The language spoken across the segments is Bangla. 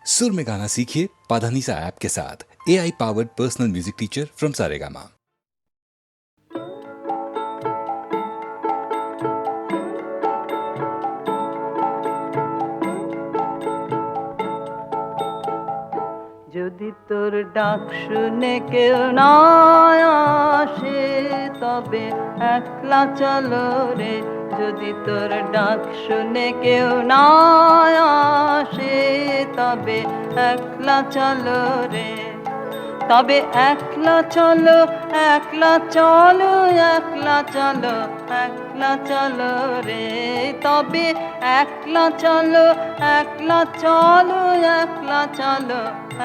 सुर में गाना सीखिए पाधानीसा ऐप के साथ। AI powered personal music teacher from Saregama. যদি তোর ডাক শুনে কেউ না আসে তবে একলা চলো রে। যদি তোর ডাক শুনে কেউ না আসে তবে একলা চলো রে। তবে একলা চলো, একলা চলো, একলা চলো, একলা চলো রে। তবে একলা চলো, একলা চলো, একলা চলো,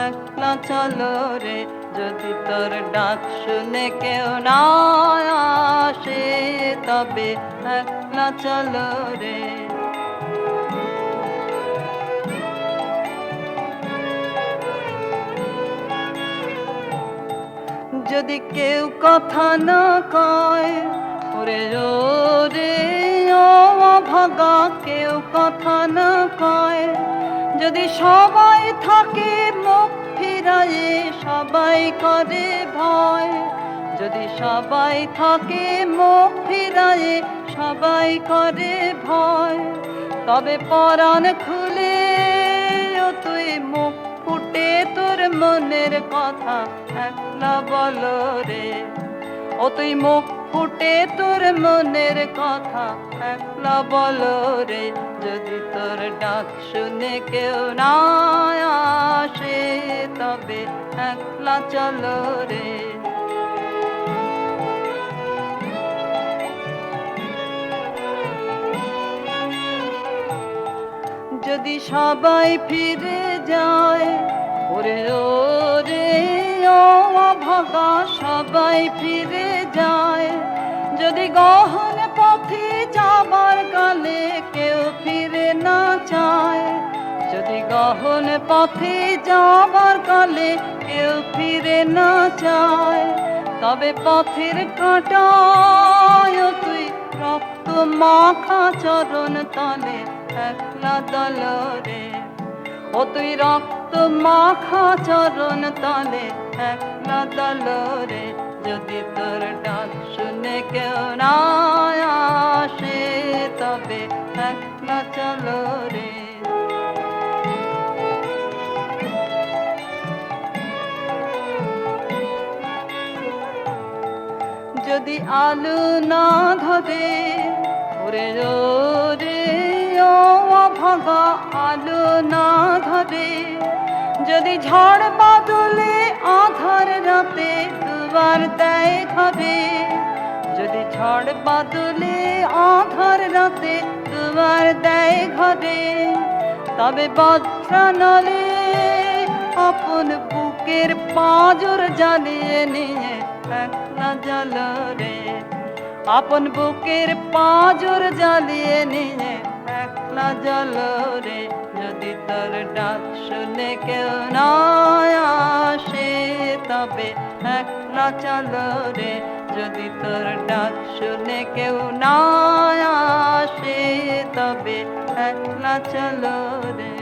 একলা চলো রে। যদি তোর ডাক শুনে কেউ না আসে তবে একলা চলো রে। যদি কেউ কথা না কয় ওরে রে ও ভাগা, কেউ কথা না কয়। যদি সবাই থাকে মুখ ফিরায়ে সবাই করে ভয়। যদি সবাই থাকে মুখ ফিরায়ে সবাই করে ভয়। তবে পরাণ খুলে ও তুই মুখ ফুটে তোর মনের কথা একলা বলো রে। ও তুই মুখ ফুটে তোর মনের কথা একলা বলো রে। যদি তোর ডাক শুনে কেউ না আসে তবে একলা চলো রে। যদি সবাই ফিরে যায় ওরে রে ও ভাগা, সবাই ফিরে যায়। যদি গহন পথে যাবার কালে কেউ ফিরে না চায়। যদি গহন পথে যাবার কালে কেউ ফিরে না চায়। তবে পথের কাঁটায় তুই রক্ত মাখা চরণ তলে একলা দল রে। ও তুই রক্ত মাখা চরণ তলে একলা দল রে। যদি তোর ডাক শুনে কেউ না আসে তবে একলা চলো রে। যদি আলো না ধরে ওরে রে ও ভাগা, আলো না ধরে। যদি ঝড় বাদলে আধার রাতে দুয়ার দেয় ঘরে। যদি ঝড় বাদলে আধার রাতে দুয়ার দেয় ঘরে। তবে বজ্রানলে আপন বুকের পাঁজর জ্বালিয়ে নিয়ে একলা জ্বালো রে। আপন বুকের পাঁজর জ্বালিয়ে নিয়ে একলা জ্বালো রে। যদি তোর ডাক শুনে কেউ না আসে তবে একলা চলো রে। যদি তোর ডাক শুনে কেউ না আসে তবে একলা চলো রে।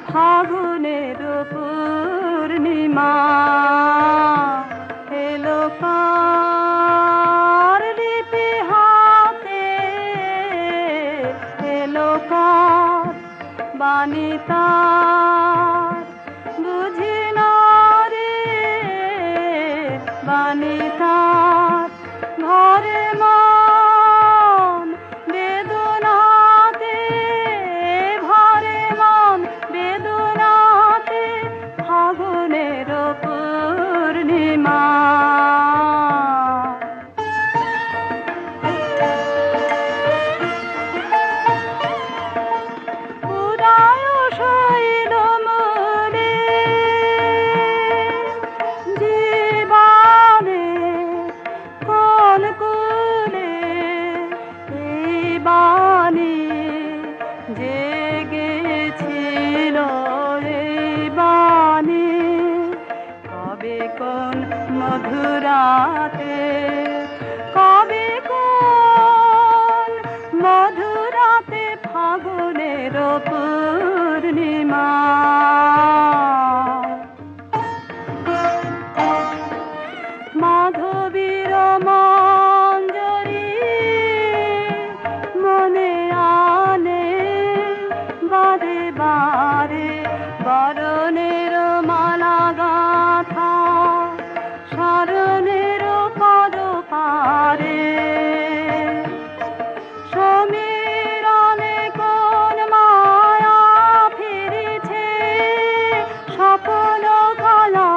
ফাগুনের পূর্ণিমা এলো কার লিপি হাতে, এলো কার বাণী তার বুঝি না রে। বাণী তার ঘরে মন বেদনাতে, ঘরে মন বেদনাতে। ফাগুনের পূর্ণিমা উদয় শৈল মূলে দ্বারে বরণের মালা গাথা শরণের পদ পারে সমীরণে কোন মায়া ফিরেছে স্বপ্ন কালা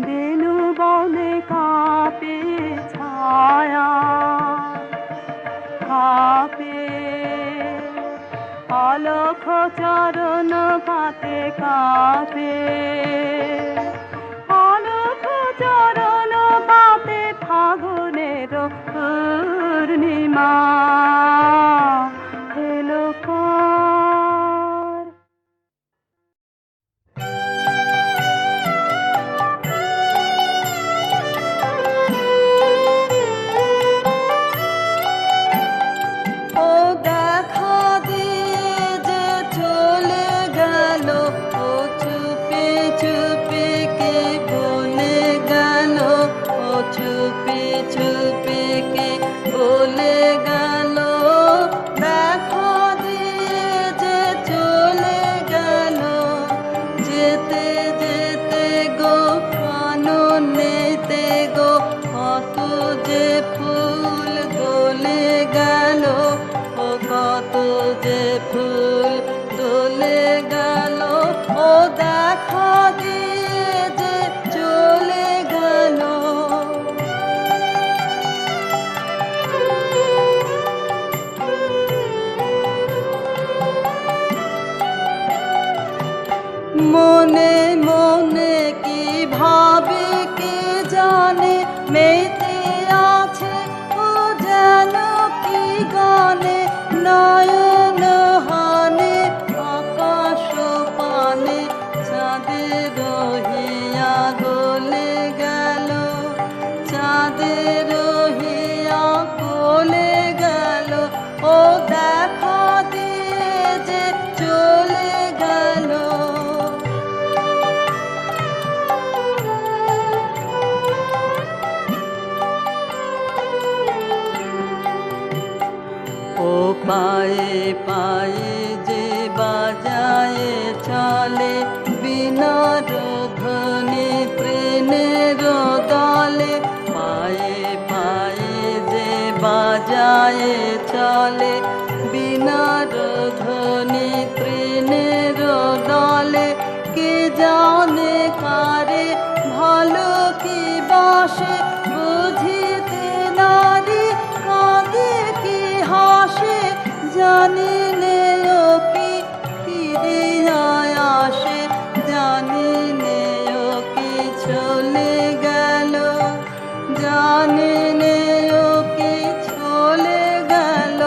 বেনু বনে কাপে ছায়া কাপে অলখ চরণ পাতে কাপে অলখ চরণ পাতে ফাগুনের পূর্ণিমা এলো কার ও দেখা দিয়ে যে চলে গেল ও চুপে চুপে কে বলে গেল ও চুপে চুপে কে বলে গেল দেখা দিয়ে যে চলে গেল যেতে যেতে গো কাননেতে গো কত যে ফুল গলে গেল ও কত যে ফুল দোলে গেল ও দেখা দিয়ে যে চলে গেল মনে মনে কি ভাবে কে জানে মেতে আছে ও যেন কি গানে নয়ন হানে আকাশ পানে চাঁদের রহিয়া গলে গেল চাঁদের রহিয়া গলে গেল ও দেখা দিয়ে যে চলে গেল ও পায়ে পায়ে যে বাজায় চলে বিনার ধ্বনি ট্রেনের দলে পায়ে পায়ে যে বাজায় চলে বিনার ধ্বনি ট্রেনের দলে কে জানে কারে ভালো কি বাসে বুঝিতে নারী কাঁদে কি হাসে জানি নে ও কি ফিরিয়া আসে জানি নে ও কি চলে গেল জানি নে ও কি চলে গেল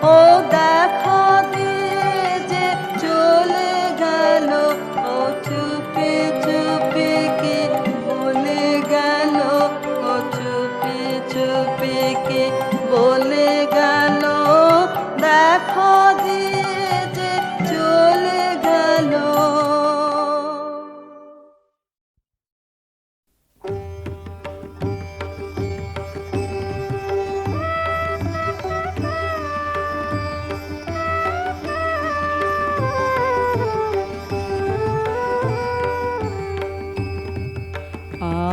ও দেখা দিয়ে যে চলে গেল ও চুপে চুপে কে বলে গেল ও চুপে চুপে কে বলে গেল দেখা দিয়ে যে চলে গেল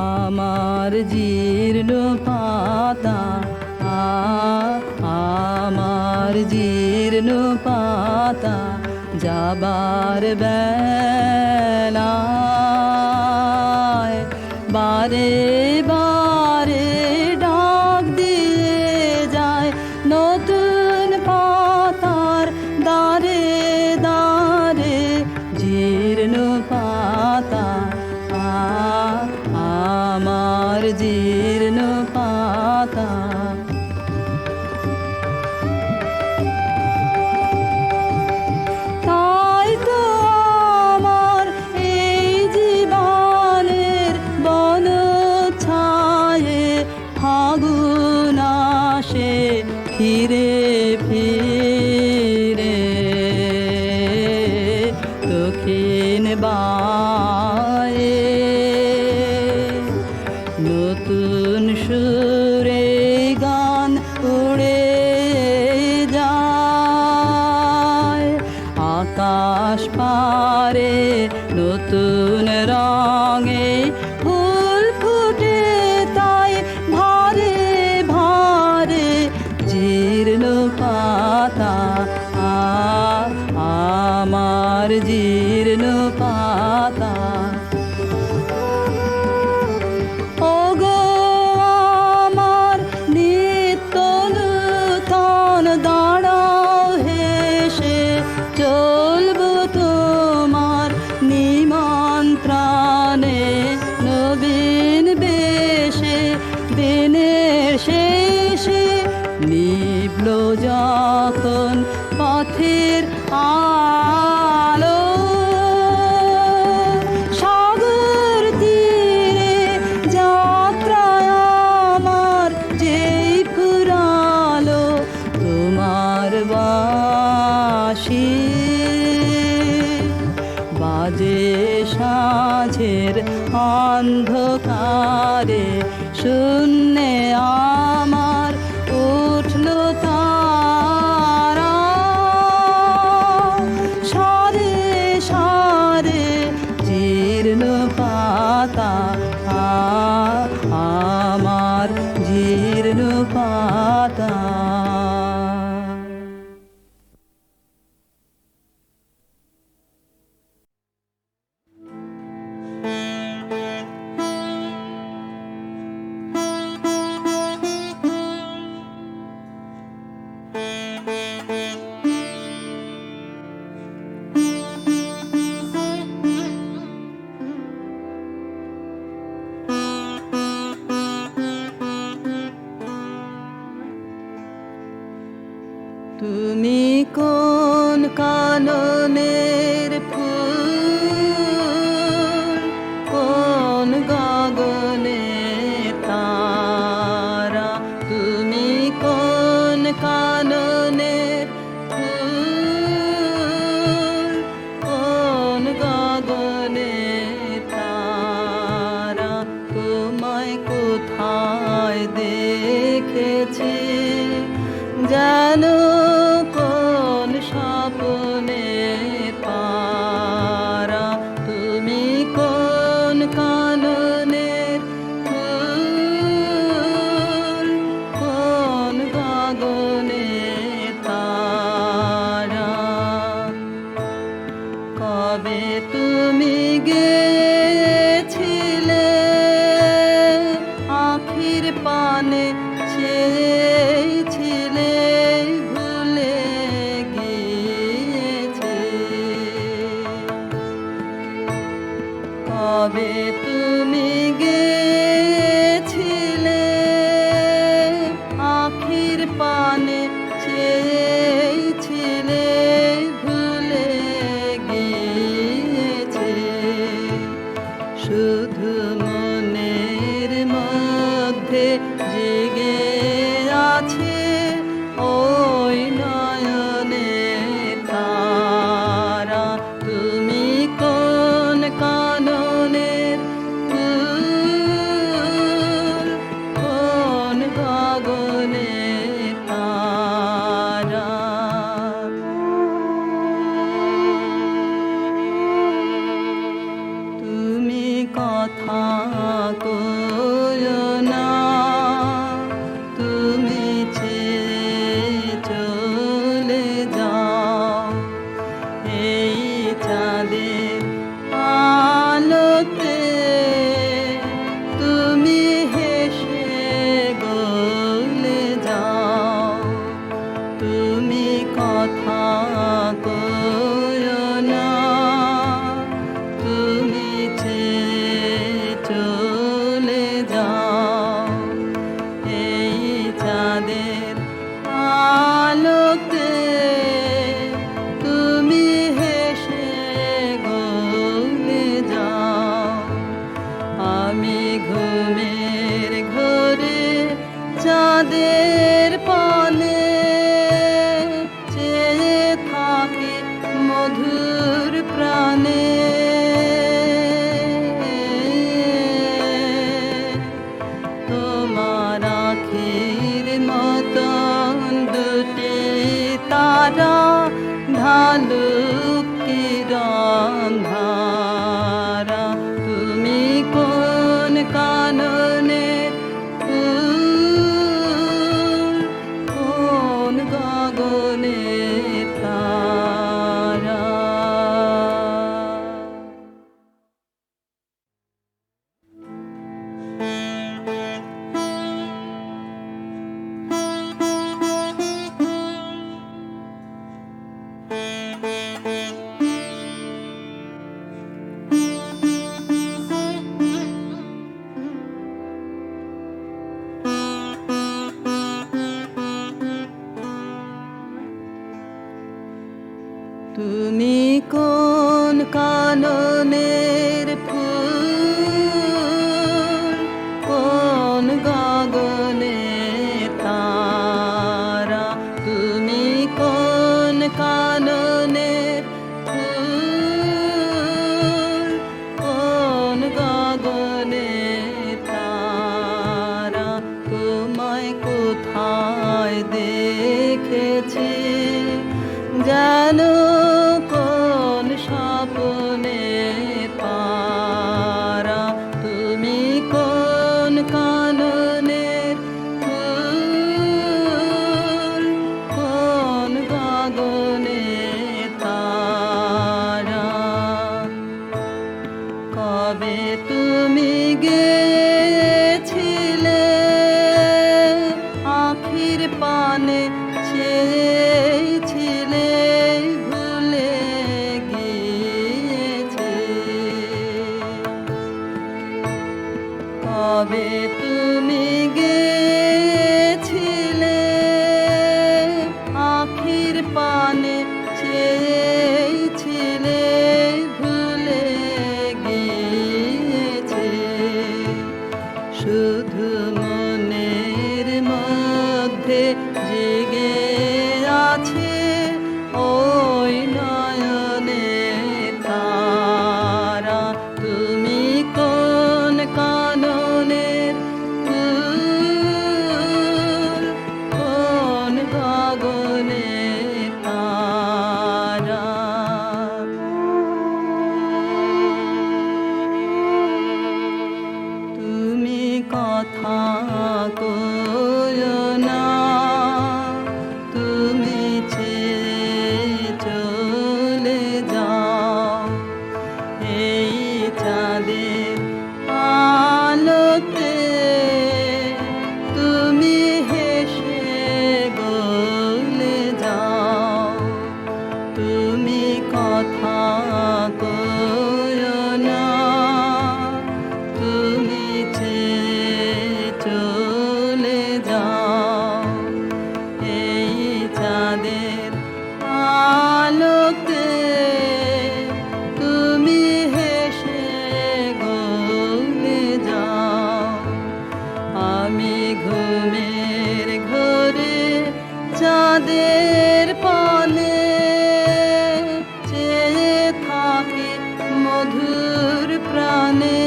আমার জীর্ণ পাতা আমার জীর্ণ পাতা যাবার বেলায় বারে বারে ডাক দিয়ে যায় নতুন পাতার দারে দারে জীর্ণ পাতা আমার জীর্ণ পাতা তাই তো আমার এই জীবনের বন ছায়ে ফাগুন আসে ফিরে ফিরে দক্ষিণ বায়ে নতুন সুরে গান উড়ে যায় আকাশ পা ধারে নতুন রঙে ফুল ফুটে তাই ভারে ভারে জীর্ণ পাতা আমার জীর্ণ পাতা ওগো আমার নিত্য নূতন দাঁড়াও হেসে চলবো তোমার নিমন্ত্রণে নবীন বেশে দিনের শেষে নিভল যখন পথের আলো সাগর তীরে যাত্রায় আমার যেই ফুরালো তোমার বাঁশি বাজে সাঁঝের অন্ধকারে শূন্যে আমার উঠল তারা সারে সারে জীর্ণ পাতা আমার জীর্ণ পাতা তুমি কোন কাননের ফুল কোন গগনের তারা তুমি কোন কাননের ফুল কোন গগনের তারা তোমায় কোথায় দেখেছি জানো কোন স্বপ্নে পারা তুমি কোন কাননের ফুল কোন গগনের তারা কবে তুমি গেছিলে আখির পানে চেয়েছিলে ভুলে গিয়েছে কবে তুমি গেছিলে আখির পানে চেয়েছিলে ভুলে গিয়েছে শুধু মনের মধ্যে জেগে আছে ওই নয়নে তারা তুমি কোন কাননের ফুল কোন গগনের তারা তুমি কথা কয়ো না তুমি ছেড়ে চলে যাও এই চাঁদের আলোতে তুমি হেসে গলে যাও তুমি কথা কয়ো না তুমি ছেড়ে চলে যাও এই চাঁদের আলোতে তুমি হেসে গলে ধারা তুমি কোন কাননের ফুল কোন গগনের তারা তুমি কোন কাননের ফুল কোন গগনে তারা তুমি কোন কাননের ফুল কোন গগনে তারা তোমায় কোথায় দেখেছি জানো কোন স্বপ্নে পারা তুমি কোন কাননের ফুল কোন গগনে তারা কবে তুমি গেছিলে আখির পানে চেয়েছিলে ভুলে গিয়েছে কবে তুমি গেছিলে আখির পানে চেয়েছিলে ভুলে গিয়েছে শুধু মনের মধ্যে জেগে আছে ওই নয়নে তারা তুমি কোন কাননের ফুল কোন গগনে তারা তুমি কথা কয়ো না তুমি ছেড়ে চলে যাও এই চাঁদের আলোতে তুমি হেসে গলে যাও তুমি কথা কয়ো না তুমি ছেড়ে চলে যাও এই চাঁদের আলোতে তুমি হেসে গলে যাও আমি ঘুমের ঘরে চাঁদের পানে চেয়ে থাকি মধুর প্রাণে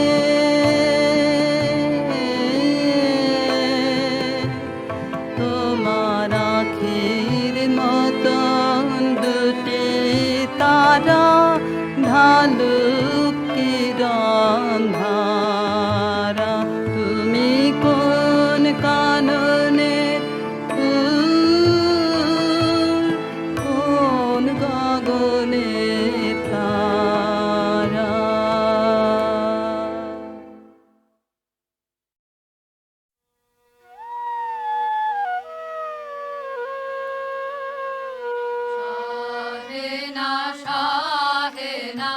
তোমার আখির মতন দুটি তারা ঢালুক কিরণ ধারা তুমি কোন কাননের ফুল কোন গগনে তারা শাহেনা শাহেনা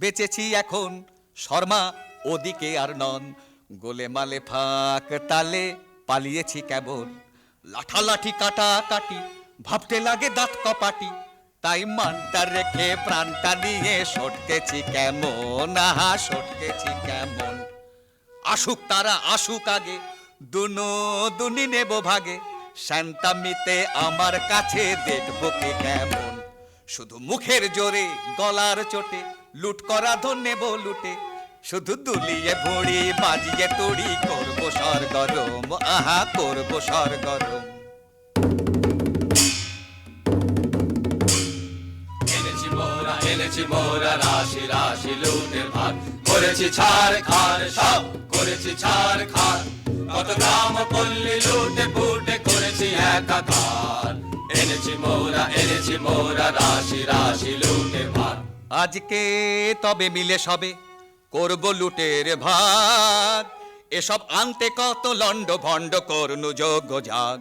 বেঁচেছি এখন শর্মা ওদিকে আর নন, গোলে মালে ফাঁক তালে পালিয়েছি কেবল, লাঠালাঠি কাটা কাটি ভাবতে লাগে দাঁত কপাটি, তাই মানটা রেখে প্রাণটা নিয়ে সটকেছি কেমন, আহা সটকেছি কেমন। আসুক তারা আসুক আগে, দুনো দুনি নেব ভাগে, শান্তামিতে আমার কাছে দেখবো কে কেমন। শুধু মুখের জোরে গলার চোটে লুট করা ধন নেব লুটে, শুধু দুলিয়ে ভুঁড়ি বাজিয়ে তুড়ি করবো সরগরম, আহা করবো সরগরম। এনেছি মোরা রাশি রাশি লুটের ভাগ, করেছি ছাড় খার সব করেছি ছাড় খার, কত গ্রাম পল্লী লুটে ফুটে করেছি একাকার। এনেছি মোরা রাশি রাশি লুটের ভাগ, আজকে তবে মিলে সবে করব লুটের ভাগ, এসব আনতে কত লন্ড ভন্ড করনু যোগ্য জাগ।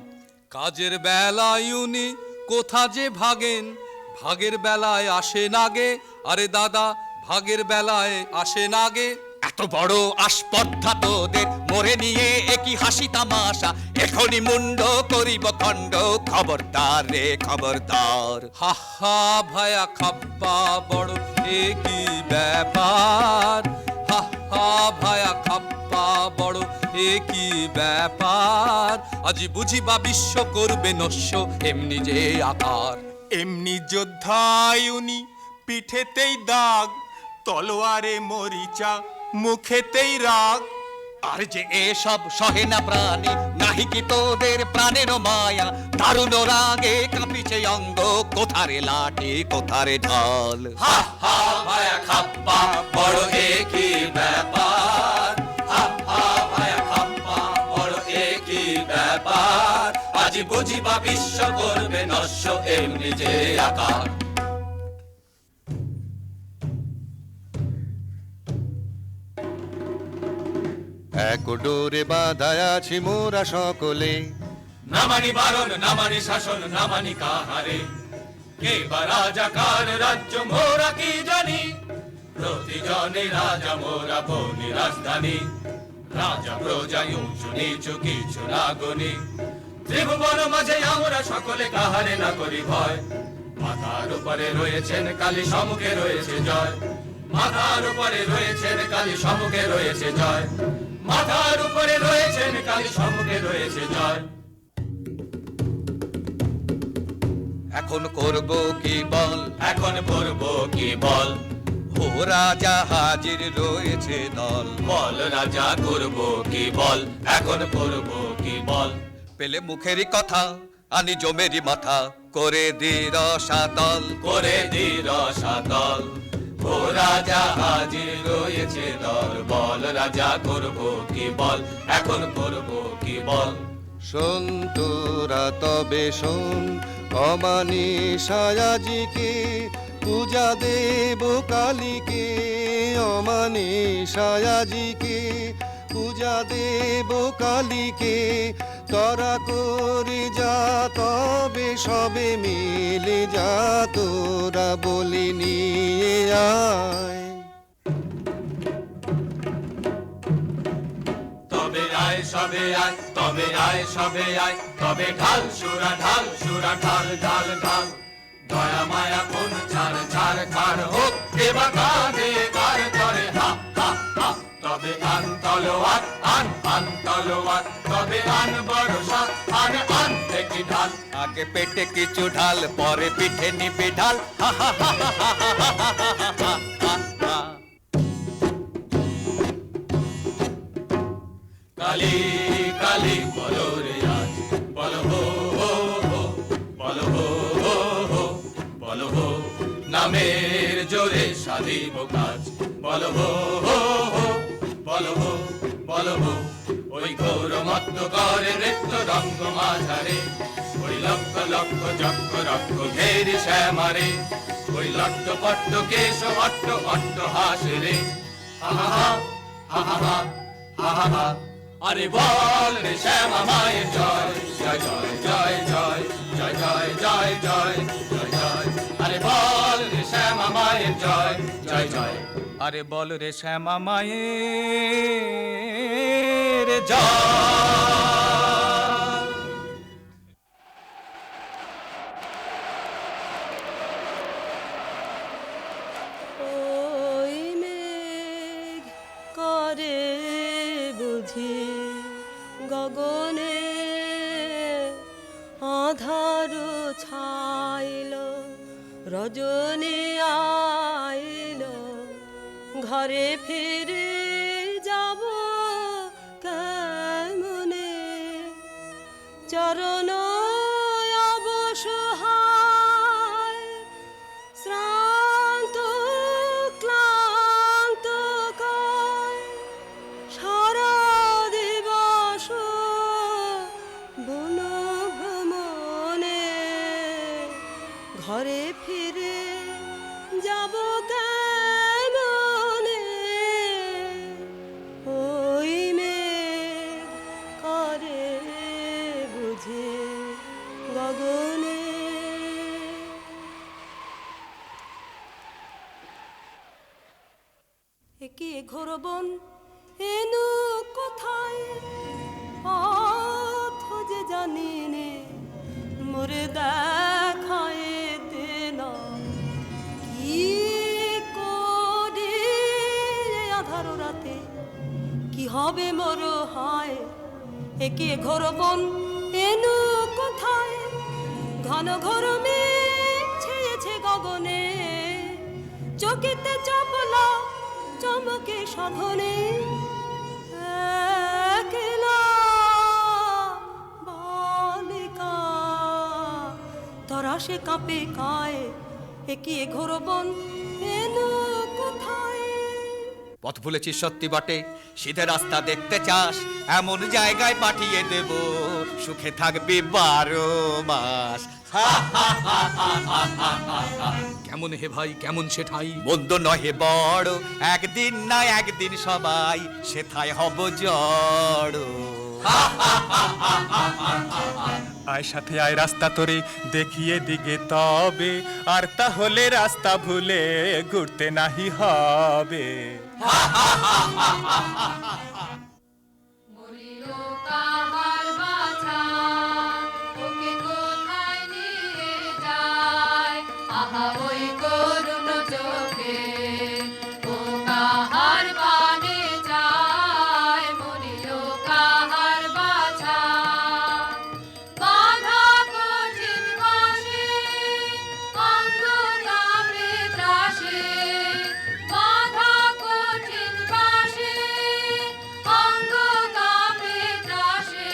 কাজের বেলায় উনি কোথা যে ভাগেন, ভাগের বেলায় আসে নাগে, আরে দাদা ভাগের বেলায় আসে নাগে। এত বড় আসপর্ধা তোদের মরে নিয়ে একই হাসি তামাশা, এখনই মুন্ড করিব খণ্ড, খবরদার রে খবরদার। হা হা ভায়া খাপ্পা বড় এ কি ব্যাপার, হা হা ভায়া খাপ্পা বড় এ কি ব্যাপার, আজি বুঝিবা বিশ্ব করবে নস্য এমনি যে আকার। এমনি যোদ্ধায় উনি পিঠেতেই দাগ, তলোয়ারে মরিচা মুখেতেই রাগ। আর যে এসব সহে না প্রাণী, নাহি কি তোদের প্রাণের মায়া, দারুণ রাগে কাঁপিছে অঙ্গ, কোথারে লাঠি কোথারে ঢাল। হা হা ভায়া খাপ্পা বড় একই ব্যাপার, হা হা ভায়া খাপ্পা বড় একই ব্যাপার, আজি বুঝিবা বিশ্ব করবে নস্য এমনি যে আকার। এক ডোরে বাঁধায় আছি মোরা সকলে, না মানি বারণ না মানি শাসন না মানি কাহারে, কে বা রাজা কার রাজ্য মোরা কি জানি, প্রতিজনে রাজা মোরা বনি রাজধানী, রাজা প্রজা উঁচু নিচু কিছু না গনি, ত্রিভুবন মাঝে আমরা সকলে কাহারে না করি ভয়, মাথার উপরে রয়েছেন কালী সম্মুখে রয়েছে জয়, মাথার উপরে রয়েছেন কালী সম্মুখে রয়েছে জয়, মাথার উপরে রয়েছেন কালী সম্মুখে রয়েছে জয়। এখন করব কি বল, এখন করব কি বল, ও রাজা হাজির রয়েছে দল, বল রাজা করব কি বল, এখন করব কি বল। পেলে মুখেরই কথা আনি জমেরি মাথা, করে দি রসাতল, করে দি রসাতল, ও রাজা হাজির রয়েছে দল, বল রাজা করব কি বল, এখন করব কি বল। শোন তোরা তবে শোন, অমানিসায়াজিকে পূজা দেব কালীকে, অমানিসায়াজিকে পূজা দেব কালীকে, তরা করে যা তবে সবে মিলে যা, তোরা বলি নিয়ে আয়। তবে আয় সবে আয়, তবে আয় সবে আয়, তবে ঢাল সুরা ঢাল সুরা ঢাল ঢাল ঢাল, দয়া মায়া কোন ছাড় ছাড় ছাড় হোক, দেবা কাঁধে কার করে হা হা হা। তবে আন তলোয়ার আন আন তলোয়ার, তবে আন বড়সা আন আন দেখি ঢাল, আগে পেটে কিছু ঢাল পরে পিঠে নিবি ঢাল, হা হা হা হা হা হা হা হা হা। কালী কালী বলো রে আজ, বলো হো হো হো, বলো হো হো হো, বলো হো নামের জোরে সাধিব কাজ, বলো হো হো হো, বলো হো বলো হো। ওই ঘোর মত্ত করে নৃত্য রঙ্গ মাঝারে, ওই লক্ষ লক্ষ চক্র রক্ষ ঘেরি শ্যামারে, ওই লট্ট পট্ট কেশ অট্ট অট্ট হাসে রে, হা হা হা হা হা হা হা হা। আরে বল রে শ্যামা মায়ের জয়, জয় জয় জয় জয় জয় জয় জয় জয় জয় জয়, আরে বল রে শ্যামা মায়ের জয়, জয় জয় আরে বল রে শ্যামা মায়ের যা ওই মেঘ করে বুঝি গগনে আধার ছাইল রজনী আইল ঘরে ফিরে যাব কেমনে চরণ অবসহায় শ্রান্ত ক্লান্ত কায় সারা দিবস বন ভ্রমণে ঘরে ফিরে যাব কেমনে ওই মেঘ করে বুঝে গগনে একে ঘোরবন এনু কোথায় পথ যে জানি নে মোরে দেখায় দেন কি করে আধার রাতে কি হবে মোর হায় একে ঘোরবন এনু কোথায় ঘন ঘোর মেঘ ছেয়েছে গগনে চকিতে চপলা চমকে সাধনে একলা বালিকা তরাসে কাঁপে কায় একিয়ে ঘোরবন এনু কোথায় পথ ভুলেছিস সত্যি বটে সিধে রাস্তা দেখতে চাস এমন জায়গায় পাঠিয়ে দেব সুখে থাকবি 12 মাস কেমন হে ভাই কেমন সে ঠাই মন্দ নহে বড় একদিন না একদিন সবাই সেথায় হব জড় আয় সাথে আয় রাস্তা তোরে দেখিয়ে দিগে তবে আর তাহলে রাস্তা ভুলে ঘুরতে নাহি হবে কাহার বাছা ওকে কোথায় নিয়ে যায় আহা ওই করুণ চোখে ও কাহার পানে যায় মরিও কাহার বাছা বাধা কঠিন বাসে অঙ্গ কাঁপে ত্রাসে বাধা কঠিন বাসে অঙ্গ কাঁপে ত্রাসে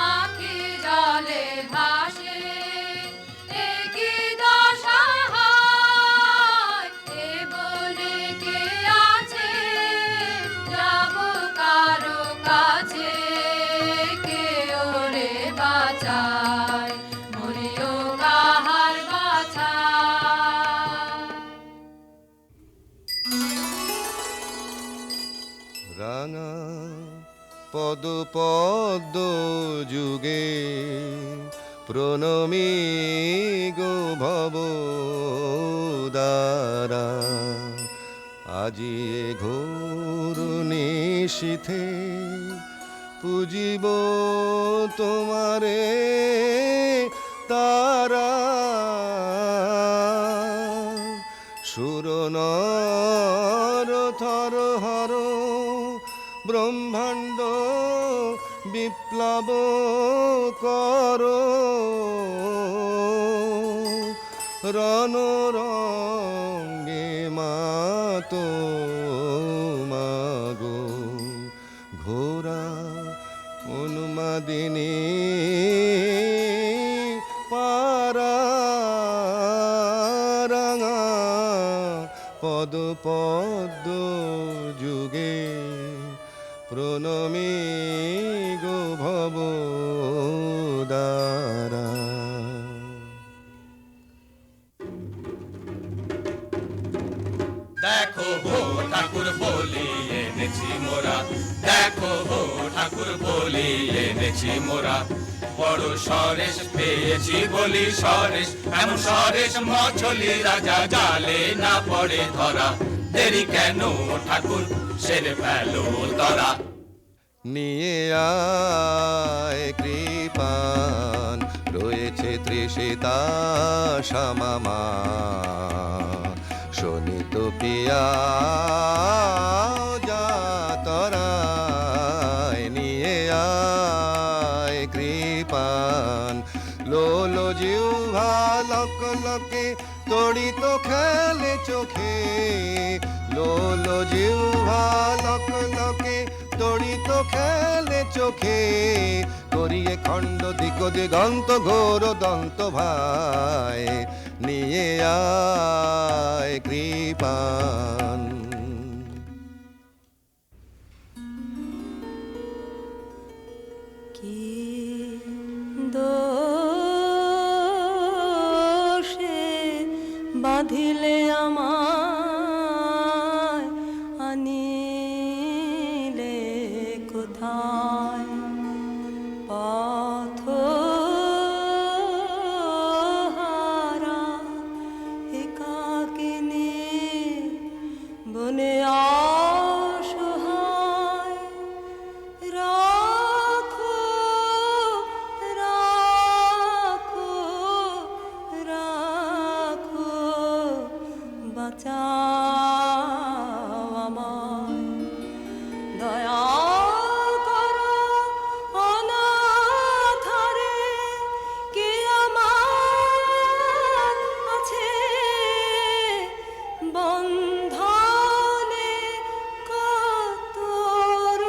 আঁখি জলে ভাসে একই দশা হয় এ বলে কে আছে যাব কারো কাছে কে ওরে বাঁচায় মরিও কাহার বাছা রাঙা পদ পদ্ম যুগে প্রণমী গো ভব দ্বারা আজি এ ঘোর নিশীথে পুজিব তোমারে তারা সুরনর থর হর ব্রহ্মাণ্ড বিপ্লব কর রণরঙ্গে মাতো মাগো ঘোরা উন্মাদিনী পারা রাঙা পদ পদ্ম যুগে প্রণমী গো ভব দ্বারা দেখো হো ঠাকুর বলি এনেছি মোরা দেখো হো ঠাকুর বলি এনেছি মোরা বড় সরেশ পেয়েছি বলি সরেশ, এমন সরেশ মছলি রাজা জালে না পড়ে ধরা, দেরি কেন ঠাকুর সেরে ফেলো তরা। নিয়ে আয় কৃপান, রয়েছে তৃষিতা শ্যামামা, শোনিত পিয়া যা তরায়। নিয়ে আয় কৃপান, লোলো জিহ্বা লক লকে তড়িত খেলে চোখে, লোলো জিহ্বা লক লকে তড়িত খেলে চোখে, করিয়ে খণ্ড দিক দিগন্ত ঘোর দন্ত ভাই। নিয়ে আয় কৃপান। কি দোষে বাঁধিলে আমায়, আনিলে কোথায়, পথহারা একাকিনী বনে অসহায়। রাখো রাখো রাখো, বাঁচাও আমায়, দয়া করো অনাথরে, কে আমার আছে বন্ধনে, কাতর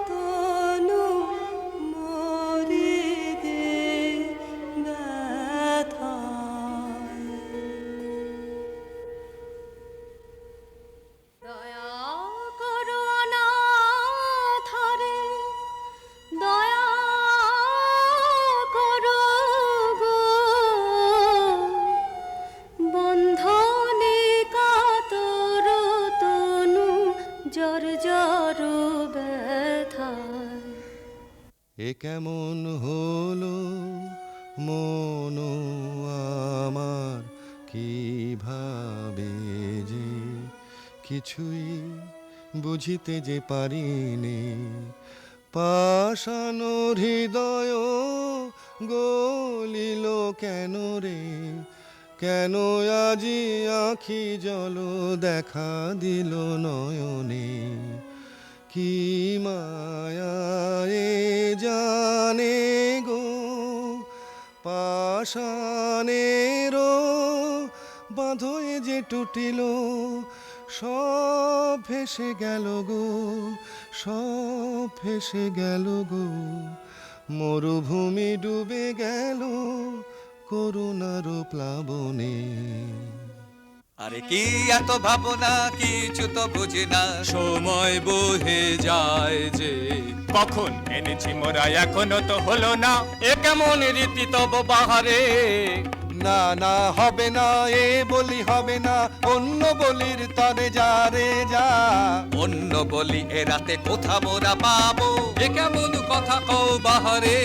তনু মরিদে ব্যথায়। দয়া করো অনাথরে, দয়া করো গো, বন্ধনে কাতর তনু জর জর ব্যথায়। এ কেমন হলো মন আমার, কিভাবে যে কিছুই বুঝিতে যে পারিনে, পাষাণ হৃদয় গলিল কেন রে, কেন আজি আখি জল দেখা দিল নয়নে। কি মায়ায়ে জানে গো, পাষাণেরও বাঁধয়ে যে টুটিল, সব ভেসে গেল গো, সব ভেসে গেল গো, মরুভূমি ডুবে গেল করুণার প্লাবনে। আরে কি এত ভাবনা, কিছু তো বুঝি না, সময় বহে যায় যে, কখন এনেছি মোরা এখনো তো হলো না, এ কেমন রীতি তব বাহারে। না না হবে না, এ বলি হবে না, অন্য বলির তরে যা রে যা। অন্য বলি এ রাতে কোথা মোরা পাবো, এ কেমন কথা কও বাহারে।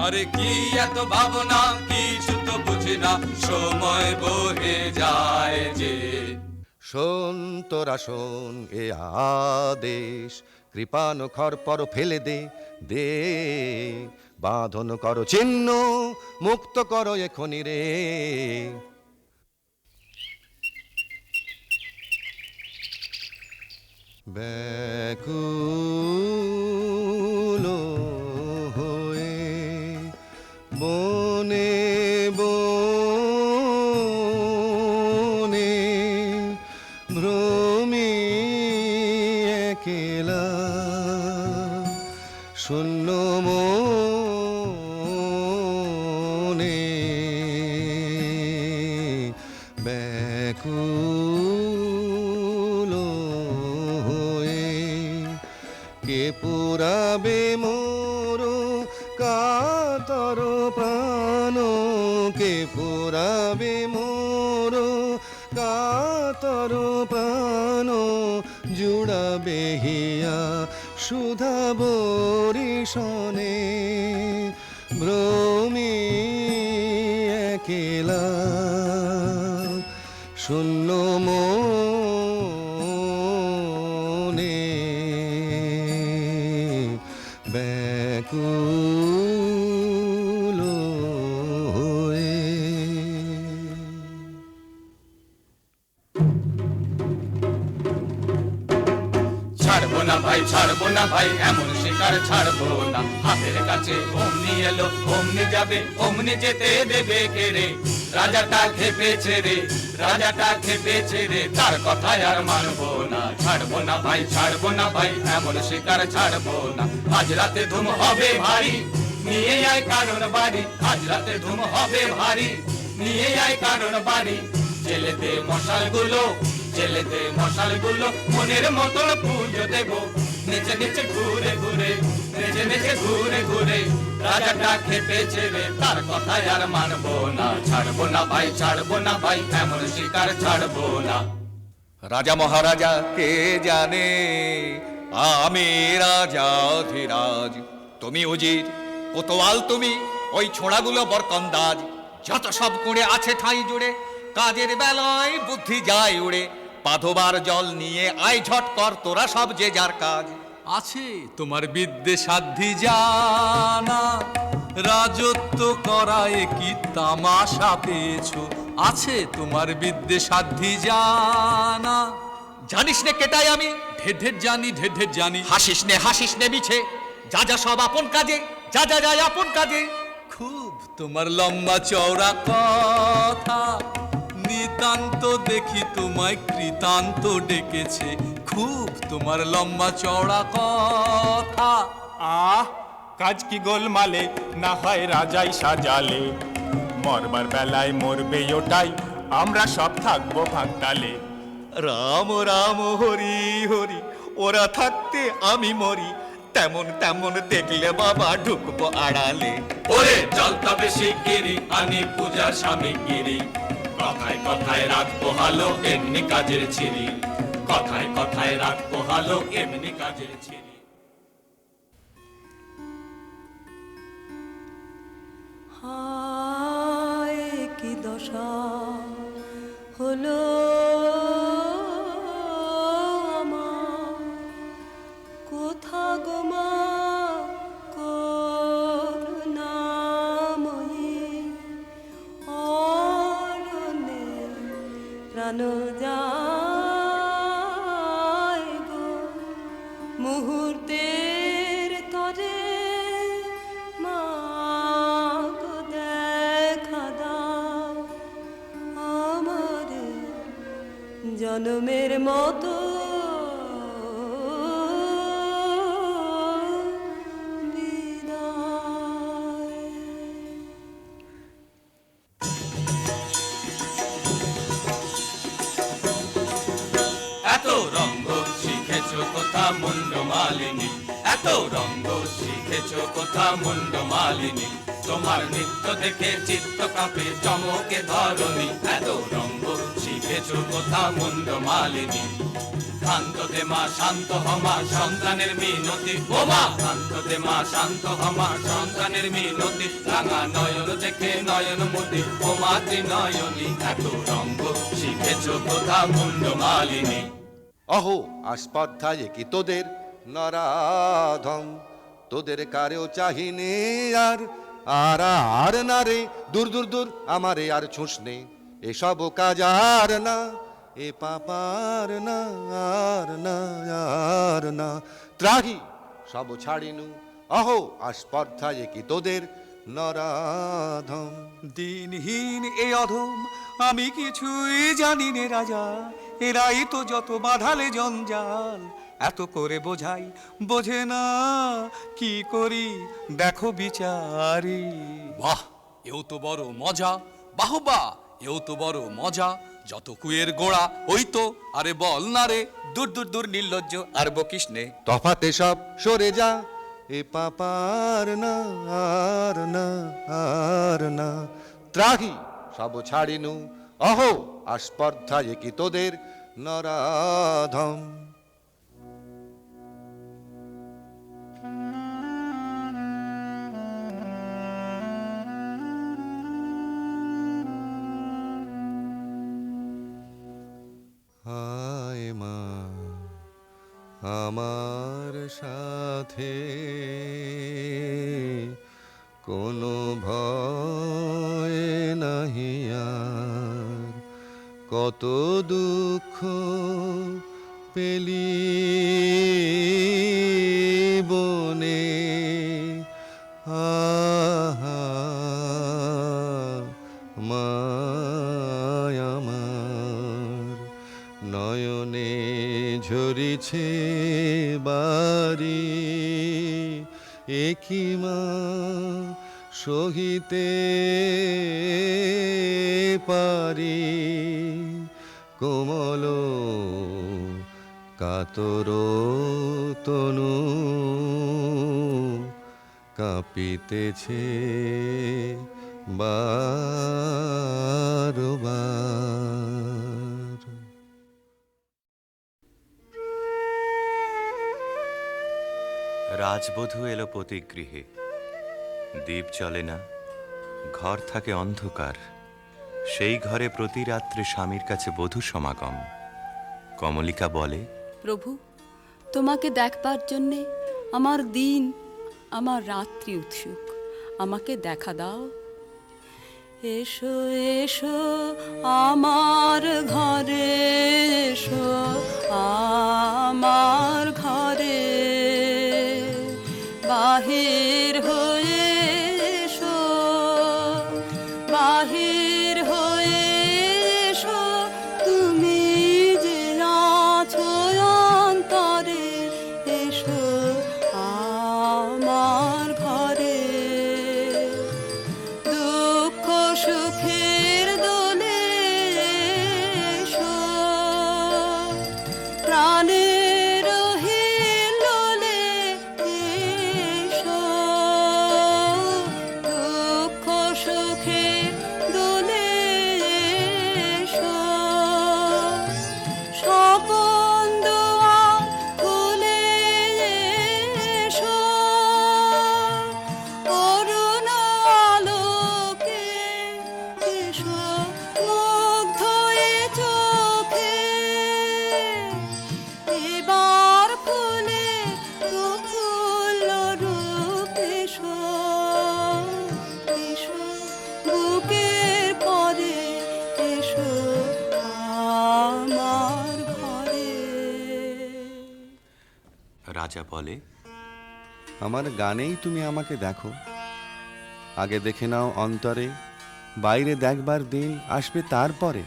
আরে কি এত ভাবনা, কিছু তো বুঝি না, সময় বহে যায় যে। শোন তোরা শোন এ আদেশ, কৃপান খর পর ফেলে দে দে, বাঁধন করো চিহ্ন, মুক্ত করো এখনি রে। ব্যাকুল হয়ে বনে বনে ভ্রমি একেলা, শূন্য মনে ব্যাকুল হয়ে, কে পুরাবে মোর কাতর প্রাণ, কে পুরাবে মোর কাতর প্রাণ, জুড়াবে হিয়া সুধা বরিশনে, শূন্য মনে ব্যাকুল হয়ে। ছাড়বো না ভাই, ছাড়বো না ভাই, এমন শিকার ছাড়বো না। হাতের কাছে অমনি এলো, অমনি যাবে, অমনি যেতে দেবে কে রে? রাজাটা খেপেছে রে, রাজাটা খেপেছে রে, তার কথায় আর মানবো না। ছাড়বো না ভাই, ছাড়বো না ভাই, এমন শিকার ছাড়বো না। আজ রাতে ধুম হবে ভারী, নিয়ে আয় কারণ বাড়ি। আজ রাতে ধুম হবে ভারী, নিয়ে আয় কারণ বাড়ি। জেলেতে মশালগুলো, জেলেতে মশালগুলো মনের মতন পুজো দেবো। নেচে নেচে ঘুরে ঘুরে, নেচে নেচে ঘুরে ঘুরে, রাজাটা খেপেছে রে, তার কথায় আর মানবো না। ছাড়বো না ভাই, ছাড়বো না ভাই, এমন শিকার ছাড়বো না। রাজা মহারাজা কে জানে, আমি রাজা ধীরাজ, তুমি উজির কোতোয়াল, তুমি ওই ছোড়াগুলো বরকন্দাজ। যত সব কুড়ে আছে ঠাঁই জুড়ে, কাজের বেলায় বুদ্ধি যায় উড়ে। পাধবার জল নিয়ে আয় ঝট কর তোরা সব যে যার কাজ। আছে তোমার বিদ্যে সাধ্যি জানা, রাজত্ব করায় কি তামাশা পেয়েছো? আছে তোমার বিদ্যে সাধ্যি জানা। জানিস নে কেটাই আমি, ঢের ঢের জানি, ঢের ঢের জানি। হাসিস নে মিছে, যা যা সব আপন কাজে, যা যা যায় আপন কাজে। খুব তোমার লম্বা চওড়া কথা, নিতান্ত দেখি তোমায় কৃতান্ত ডেকেছে। খুব তোমার লম্বা চওড়া কথা। আহ, কাজ কি গোলমালে, না হয় রাজাই সাজালে। মরবার বেলায় মরবে ওটাই, আমরা সব থাকবো ভাগতালে। রাম রাম হরি হরি, ওরা থাকতে আমি মরি। তেমন তেমন দেখলে বাবা ঢুকবো আড়ালে। ওরে চল তবে শিগগিরি, আনি পূজার সামগ্রী। কথায় কথায় রাত পোহালো, এমনি কাজের ছিরি। কথায় কথায় রাত পোহালো, এমনি কাজের ছিরি। হায় কি দশা হলো আমার, কোথা গো মা করুণাময়ী, অরণ্যে প্রাণ যায় গো, মুহূর্তের তরে মা গো দেখা দাও আমারে জনমের মতো এত রঙ্গ শিখেছো কোথা মুন্ড মালিনী, এত রঙ্গ শিখেছো কোথা মুন্ড মালিনী। তোমার নৃত্য দেখে চিত্ত কাঁপে চমকে ধরণী। এত রঙ্গ শিখেছো কোথা মুন্ড মালিনী। শান্ত দে মা, শান্ত হমা, সন্তানের মিনতি। ও মা শান্ত দে মা, শান্ত হমা, সন্তানের মিনতি। রাঙা নয়ন দেখে নয়ন মতি, ও মা ত্রিনয়নী। এত রঙ্গ শিখেছো কোথা মুন্ড মালিনী। অহো আস্পর্ধায় কি তোদের নরাধম, তোদের কারেও চাহিনে আর আর আর না রে। দূর দূর দূর আমারে আর ছুঁস নে, এসব কাজ আর না, এ পাপার না আর না আর না। ত্রাহি সব ছাড়িনু, অহো আস্পর্ধায় কি তোদের নরাধম। দিনহীন এ অধম, আমি কিছুই জানি নে রাজা। এরাই তো যত বাঁধালে জঞ্জাল, এত করে বোঝাই বোঝে না, কি করি দেখো বিচারি। বাহ, এও তো বড় মজা। বাহবা, এও তো বড় মজা। যত কুয়ের গোড়া ওই তো, আরে বল না রে। দূর দূর দূর নির্লজ্জ আর বকিস নে। তফাতে সব সরে যা, এ পাপার না আর না আর না। ত্রাহি সব ছাড়িনু, অহো আস্পর্ধায় কি তোদের নরাধম। আমার সাথে কোনো ভয় নাহি আর, কত দুঃখ পেলি বনে, আহা মায় আমার, নয়নে ঝরিছে বাড়ি, একই মা সহিতে পারি, কোমল কাতর তনু কাঁপিতেছে বারবার। রাজবধূ এলো পতিগৃহে, দীপ জ্বলে না, ঘর থাকে অন্ধকার। সেই ঘরে প্রতি রাত্রে স্বামীর কাছে বধূ সমাগম। কমলিকা বলে, প্রভু, তোমাকে দেখবার জন্যে আমার দিন আমার রাত্রি উৎসুক, আমাকে দেখা দাও। এসো এসো আমার ঘরে, এসো আমার ঘরে, বাহির হয়ে এসো, বাহির হয়ে এসো, তুমি যে আছো অন্তরে, এসো আমার ঘরে। দুঃখ সুখের দোলে এসো, প্রাণের হিলোলে এসো, দুঃখ সুখের দোলে এসো, স্বপন দুয়ার খুলে এসো, অরুণ আলোকে এসো, মুগ্ধ এ চোখে, এবার ফুলে প্রফুল্ল রূপ এসো, এসো বুকের পরে, এসো আমার ঘরে। রাজা বলে, আমার গানেই তুমি আমাকে দেখো, আগে দেখে নাও অন্তরে, বাইরে দেখবার দিন আসবে তারপরে,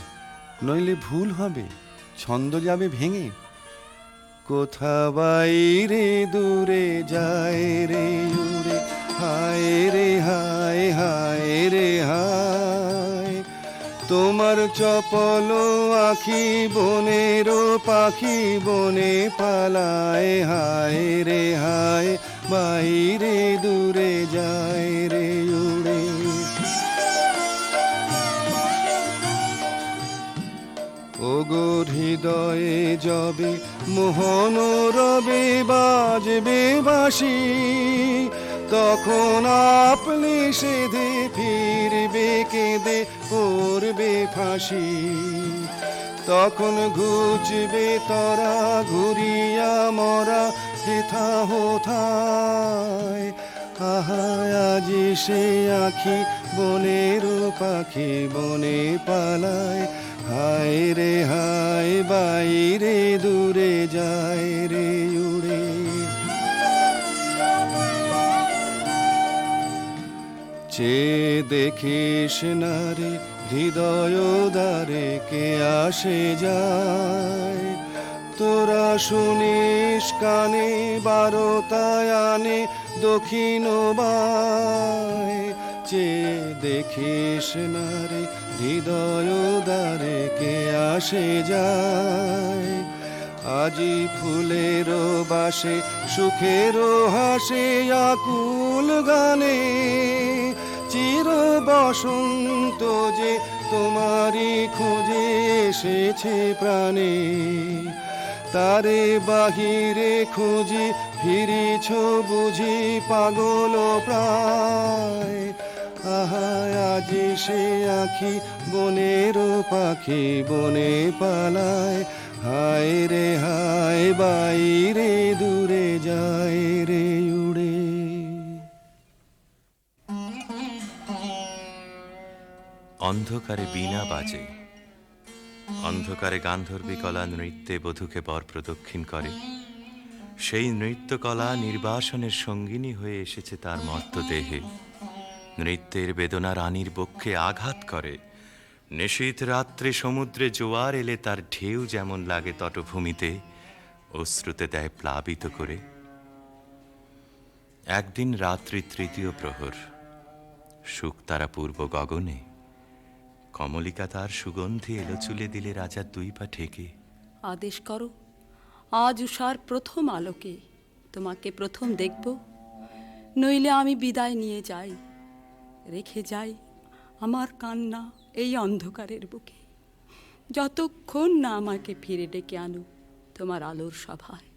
নইলে ভুল হবে, ছন্দ যাবে ভেঙে। কোথা বাইরে দূরে যায় রে উড়ে, হায় রে হায়, হায় রে হায়, তোমার চপল আখি বনের পাখি বনে পালায়, হায় রে হায়, বাইরে দূরে যায় রে উড়ে। ওগো হৃদয়ে যবে মোহন রবে বাজবে বাঁশি, তখন আপনি সেধে ফিরবে কেঁদে পড়বে ফাঁসি, তখন ঘুচবে তরা ঘুরিয়া মরা হেথা হোথায়, আহা আজি সে আখি বনের পাখি বনে পালায়, হায় রে হায়, বাইরে দূরে যায় রে উড়ে। চেয়ে দেখিস না রে হৃদয় দ্বারে কে আসে যায়, তোরা শুনিস কানে বারোটায় আনে দক্ষিণ বায়, চেয়ে দেখিস না রে হৃদয় দ্বারে কে আসে যায়, আজি ফুলের বাসে সুখের হাসে আকুল গানে, চির বসন্ত যে তোমারই খোঁজে এসেছে প্রাণে, তারে বাহিরে খুঁজি ফিরিছ বুঝি পাগল প্রায়, আহা আজি সে আখি বনের পাখি বনে পালায়, হায় রে হায় বাইরে দূরে যায় রে উড়ে। অন্ধকারে বীণা বাজে, অন্ধকারে গান্ধর্বী কলা নৃত্যে বধূকে বর প্রদক্ষিণ করে। সেই নৃত্যকলা নির্বাসনের সঙ্গিনী হয়ে এসেছে তার মর্তদেহে। নৃত্যের বেদনা রানীর বক্ষে আঘাত করে। নিশীথ রাত্রে সমুদ্রে জোয়ার এলে তার ঢেউ যেমন লাগে তটভূমিতে, অশ্রুতে দেয় প্লাবিত করে। একদিন রাত্রি তৃতীয় প্রহর, শুকতারা পূর্ব গগনে, কমলিকা তার সুগন্ধি এলো চুলে দিলে রাজার দুই পা ঠেকে। আদেশ করো, আজ উষার প্রথম আলোকে তোমাকে প্রথম দেখব, নইলে আমি বিদায় নিয়ে যাই, রেখে যাই আমার কান্না এই অন্ধকারের বুকে, যতক্ষণ না আমাকে ফিরে ডেকে আনো তোমার আলোর সভায়।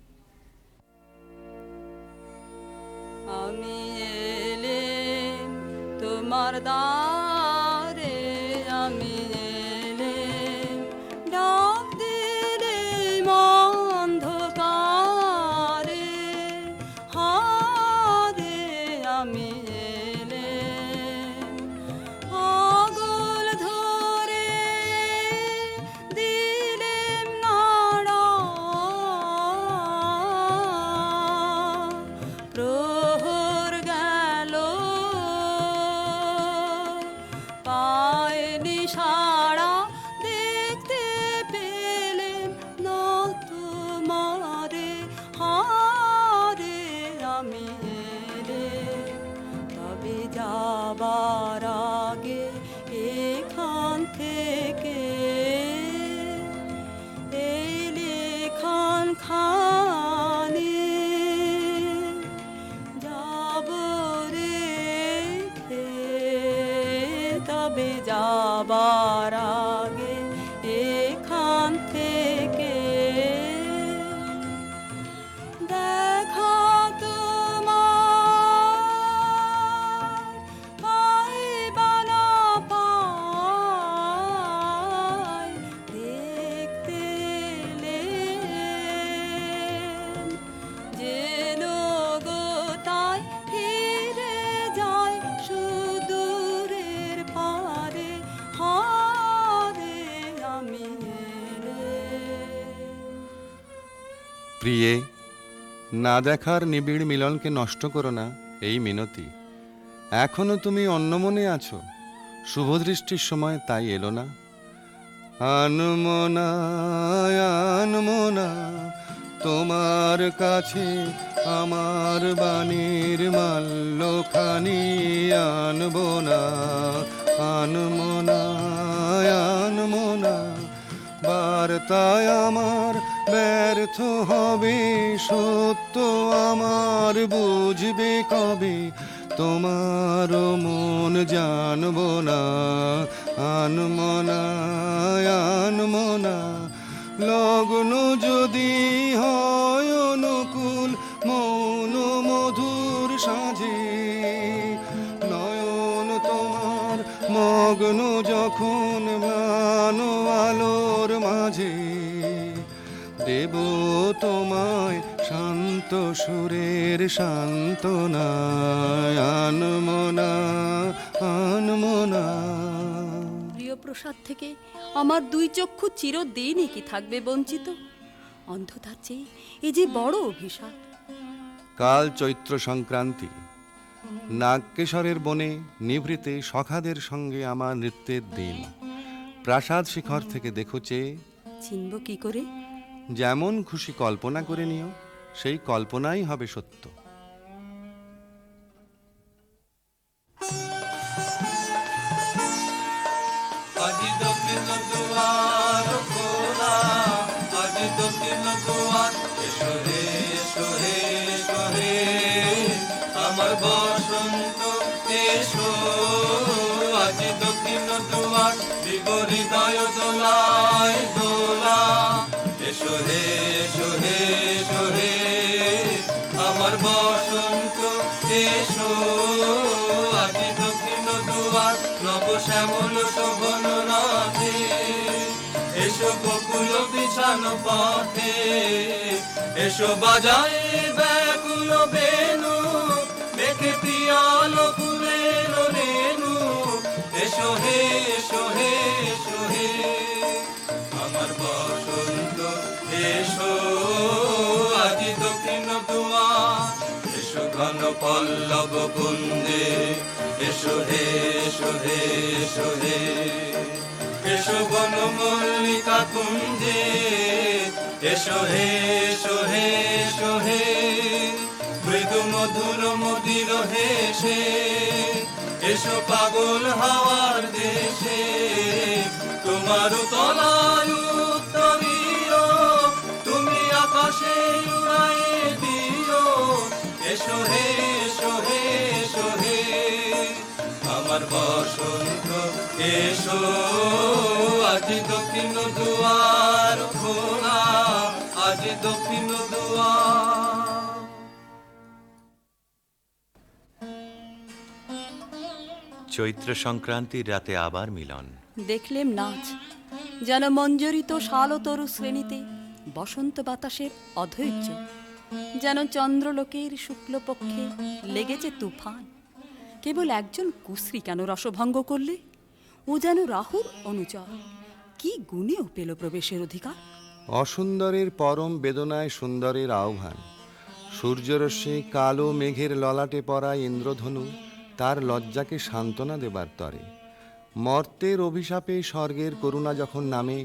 আমি এলেম তোমার দ্বারে, আমি এলেম ডাক দিলেম অন্ধকারে, হারে আমি এলেম পাগল ধরে দিলেম নাড়া, প্রহর গেল পায়নি সাড়া, দেখতে পেলেম না তোমারে, হারে আমি এলেম তবে যাবার আগে এখান থেকে এই লেখান খানি যাব রেখে, তবে যাবার আগে এখান থেকে দেখা তোমার পাইবা না পাই, দেখতে এলেম যেন গো তাই ফিরে যায় সুদূরের পারে, হারে আমি এলেম। প্রিয়ে, না দেখার নিবিড় মিলনকে নষ্ট করো না, এই মিনতি। এখনো তুমি অন্যমনে আছো, শুভদৃষ্টির সময় তাই এলো না। আনমনা আনমনা তোমার কাছে আমার বাণীর মাল্যখানি আনবো না, আনমনা আনমনা বার্তায় আমার ব্যর্থ হবে, সত্য আমার বুঝবে কবে, তোমার মন জানবো না, আনমনা আনমনা লগ্ন যদি হয় অনুকূল মৌন মধুর সাজে, নয়ন তোমার মগ্ন যখন ম্লান আলোর মাঝে, দেব তোমায় শান্ত সুরের সান্ত্বনা, আনমনা আনমনা। প্রিয় প্রসাদ থেকে আমার দুই চক্ষু চিরদিনই কি থাকবে বঞ্চিত? অন্ধতার চেয়ে এ যে বড় অভিশাপ। কাল চৈত্র সংক্রান্তি, নাগকেশরের বনে নিভৃতে সখাদের সঙ্গে আমার নৃত্যের দিন। প্রাসাদ শিখর থেকে দেখো চেয়ে, চিনব কি করে? যেমন খুশি কল্পনা করে নিও, সেই কল্পনাই হবে সত্য। আজি দক্ষিণ দুয়ার খোলা, আজি দক্ষিণ দুয়ার, এসো হে এসো হে এসো হে আমার বসন্ত এসো। আজি দক্ষিণ দুয়ার দিব হৃদয় দোলায় দোলা, এসো হে এসো হে এসো হে আমার বসন্ত এসো। আজি দক্ষিণ দুয়ার নব শ্যামল শোভন রাধে, এসো গোকুল বিশাল হারানো পথে এসো বাজাই ব্যাকুল বেনু দেখে পিয়ালো ফুলের রেণু এসো হে এসো হে এসো হে আমার বসন্ত এসো আজি দক্ষিণ দুয়ার এসো ঘন পল্লব কুঞ্জে এসো হে এসো হে এসো হে এসো বন মল্লিকা কুঞ্জে এসো হে এসো হে এসো হে মৃদু মধুর মদির হেসে এসো পাগল হাওয়ার দেশে তোমার তলায় উত্তরীয় তুমি আকাশে উড়াই দিও এসো হে এসো হে এসো হে আমার বসন্ত এসো আজি দক্ষিণ দুয়ার খোলা আজি দক্ষিণ দুয়ার। চৈত্র সংক্রান্তির রাতে আবার মিলন। দেখলেম নাচ যেন মঞ্জরিত শালতরু শ্রেণীতে বসন্ত বাতাসের অধৈর্য, যেন চন্দ্রলোকের শুক্লপক্ষে লেগেছে তুফান। কেবল একজন কুশ্রী কেন রসভঙ্গ করলে? ও যেন রাহুর অনুচর, কি গুণেও পেল প্রবেশের অধিকার। অসুন্দরের পরম বেদনায় সুন্দরের আহ্বান। সূর্যরশ্মি কালো মেঘের ললাটে পড়া ইন্দ্রধনু তার লজ্জাকে সান্ত্বনা দেবার তরে। মর্তের অভিশাপে স্বর্গের করুণা যখন নামে,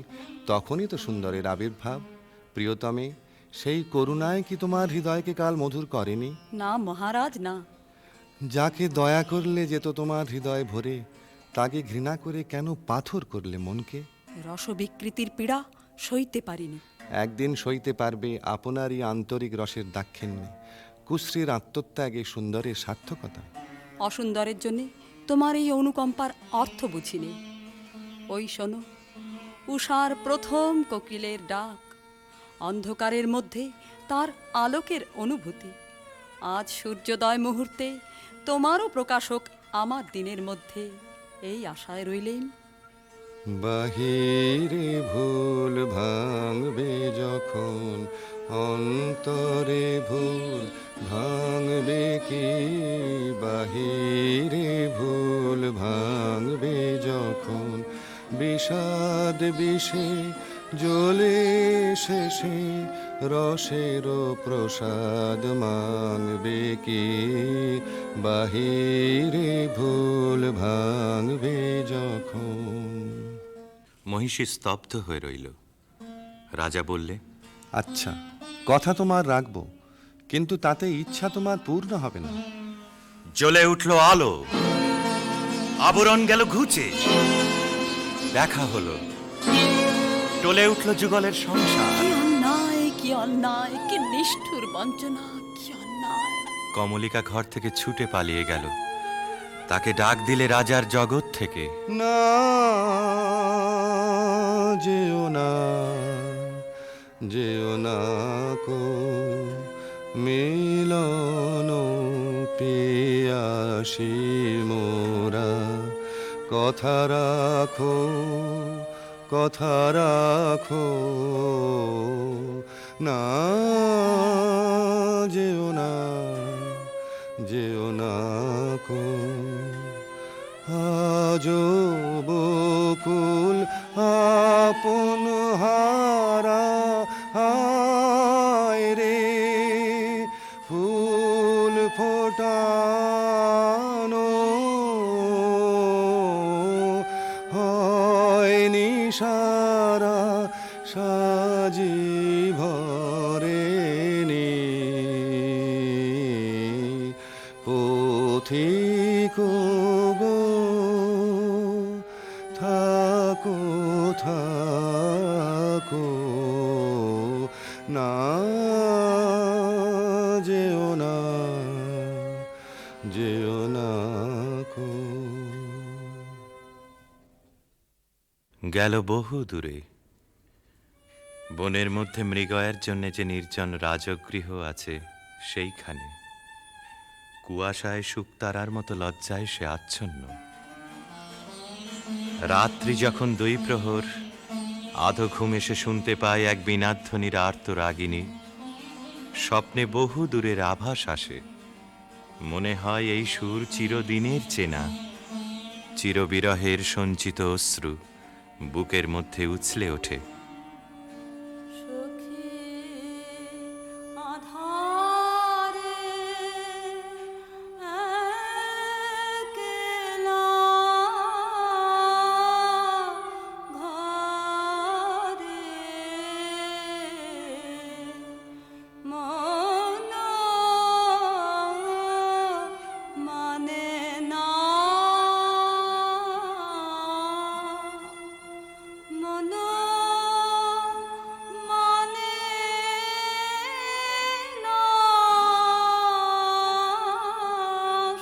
তখনই তো সুন্দরের আবির্ভাব। প্রিয়তমে, সেই করুণায় কি তোমার হৃদয়কে কাল মধুর করেনি? না মহারাজ, না। যাকে দয়া করলে যেত তোমার হৃদয় ভরে, তাকে ঘৃণা করে কেন পাথর করলে মনকে? রসবিকৃতির পীড়া সইতে পারিনি। একদিন সইতে পারবে আপনারই আন্তরিক রসের দাক্ষিণ্যে, কুশ্রীর আত্মত্যাগে সুন্দরের সার্থকতা। অসুন্দরের জন্যে তোমার এই অনুকম্পার অর্থ বুঝিনি। ওই শোনো, উষার প্রথম কোকিলের ডাক, অন্ধকারের মধ্যে তার আলোকের অনুভূতি। আজ সূর্যোদয় মুহূর্তে তোমারও প্রকাশক আমার দিনের মধ্যে, এই আশায় রইলেন। বাহিরে ভুল ভাঙবে যখন, অন্তরে ভুল ভাঙবে কি? বাহিরে ভুল ভাঙবে যখন, বিষাদ বিষে জ্বলে শেষে রসের প্রসাদ মাংবে কি? বাহিরে ভুল ভাঙবে যখন। মহিষী স্তব্ধ হয়ে রইল। রাজা বললে, আচ্ছা, কথা তোমার রাখবো, কিন্তু তাতে ইচ্ছা তোমার পূর্ণ হবে না। জ্বলে উঠল আলো, আবরণ গেল ঘুচে, দেখা হলো, টলে উঠল যুগলের সংসার। কি অন্যায়, কি অন্যায়, কি নিষ্ঠুর বঞ্চনা, কি অন্যায়। কমলিকা ঘর থেকে ছুটে পালিয়ে গেল। তাকে ডাক দিলে রাজার জগৎ থেকে, না যেও না, যেও না কো মিলন পিয়াসী মোরা। কথা রাখো, কথা রাখো, না যেও না, যেও না কো। আজো বকুল আপন হারা, হায় রে ফুল ফোটানো হয়নি সারা, সাজি ভরেনি পথিক গো, থাকো থাকো, না যেও না, যেও না কো। গেল বহু দূরে। বনের মধ্যে মৃগয়ের জন্য যে নির্জন রাজগৃহ আছে, সেইখানে কুয়াশায় শুকতারার মতো লজ্জায় সে আচ্ছন্ন। রাত্রি যখন 2 প্রহর, আধো ঘুম এসে শুনতে পাই এক বীণাধ্বনির আর্ত রাগিনী। স্বপ্নে বহু দূরের আভাস আসে, মনে হয় এই সুর চিরদিনের চেনা। চিরবিরহের সঞ্চিত অশ্রু বুকের মধ্যে উছলে ওঠে। সখী আধারে একলা ঘরে মন মানে না, মন মানে না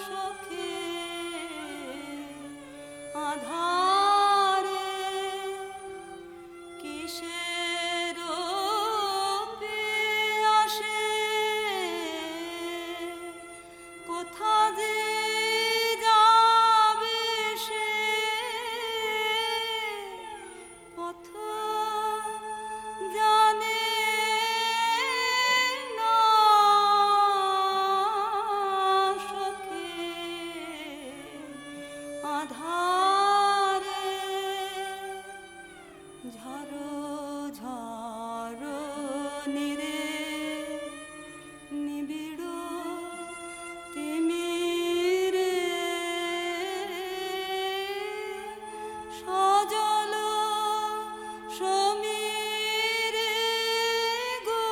সখী আধারে কিসের আসে, কোথা যে যাবে সে পথ জানে না সখী আধারে ঝড়ো ঝড়ো নিরে নিবিড় তিমিরে সজল সমীরে গো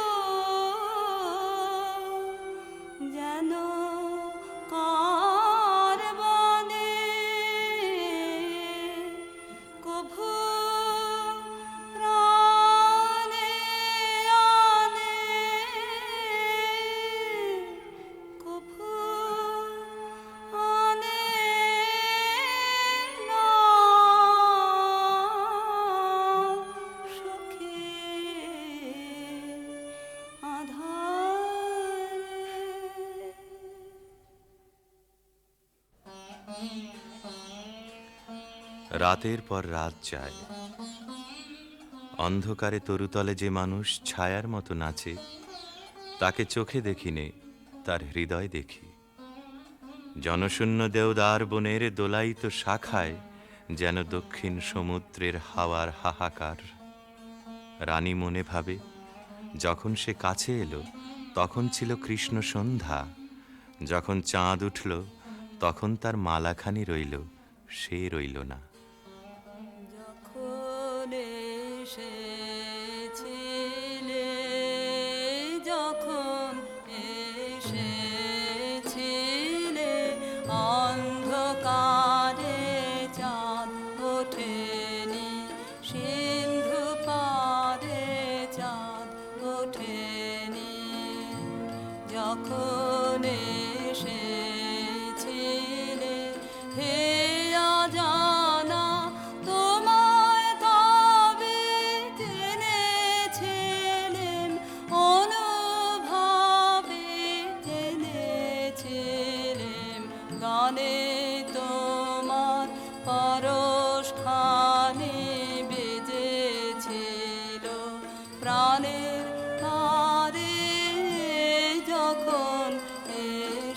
যেন কার বনে কভু প্রাণে আনে, কভু আনে না সখী আধারে। রাতের পর রাত যায়, অন্ধকারে তরুতলে যে মানুষ ছায়ার মতো নাচে, তাকে চোখে দেখিনে, তার হৃদয় দেখি। জনশূন্য দেওদার বনের দোলায়িত শাখায় যেন দক্ষিণ সমুদ্রের হাওয়ার হাহাকার। রানী মনে ভাবে, যখন সে কাছে এলো তখন ছিল কৃষ্ণ সন্ধ্যা, যখন চাঁদ উঠল তখন তার মালাখানি রইল, সে রইল না। যখন এসেছিলে, যখন এসেছিলে, অন্ধকারে চাঁদ ওঠেনি, সিন্ধু পারে চাঁদ ওঠেনি। যখন এসেছিলে হে অজানা, তোমায় তবে জেনেছিলেম, অনুভবে জেনেছিলেম। গানে তোমার পরশখানি বেজেছিল, প্রাণের তারে যখন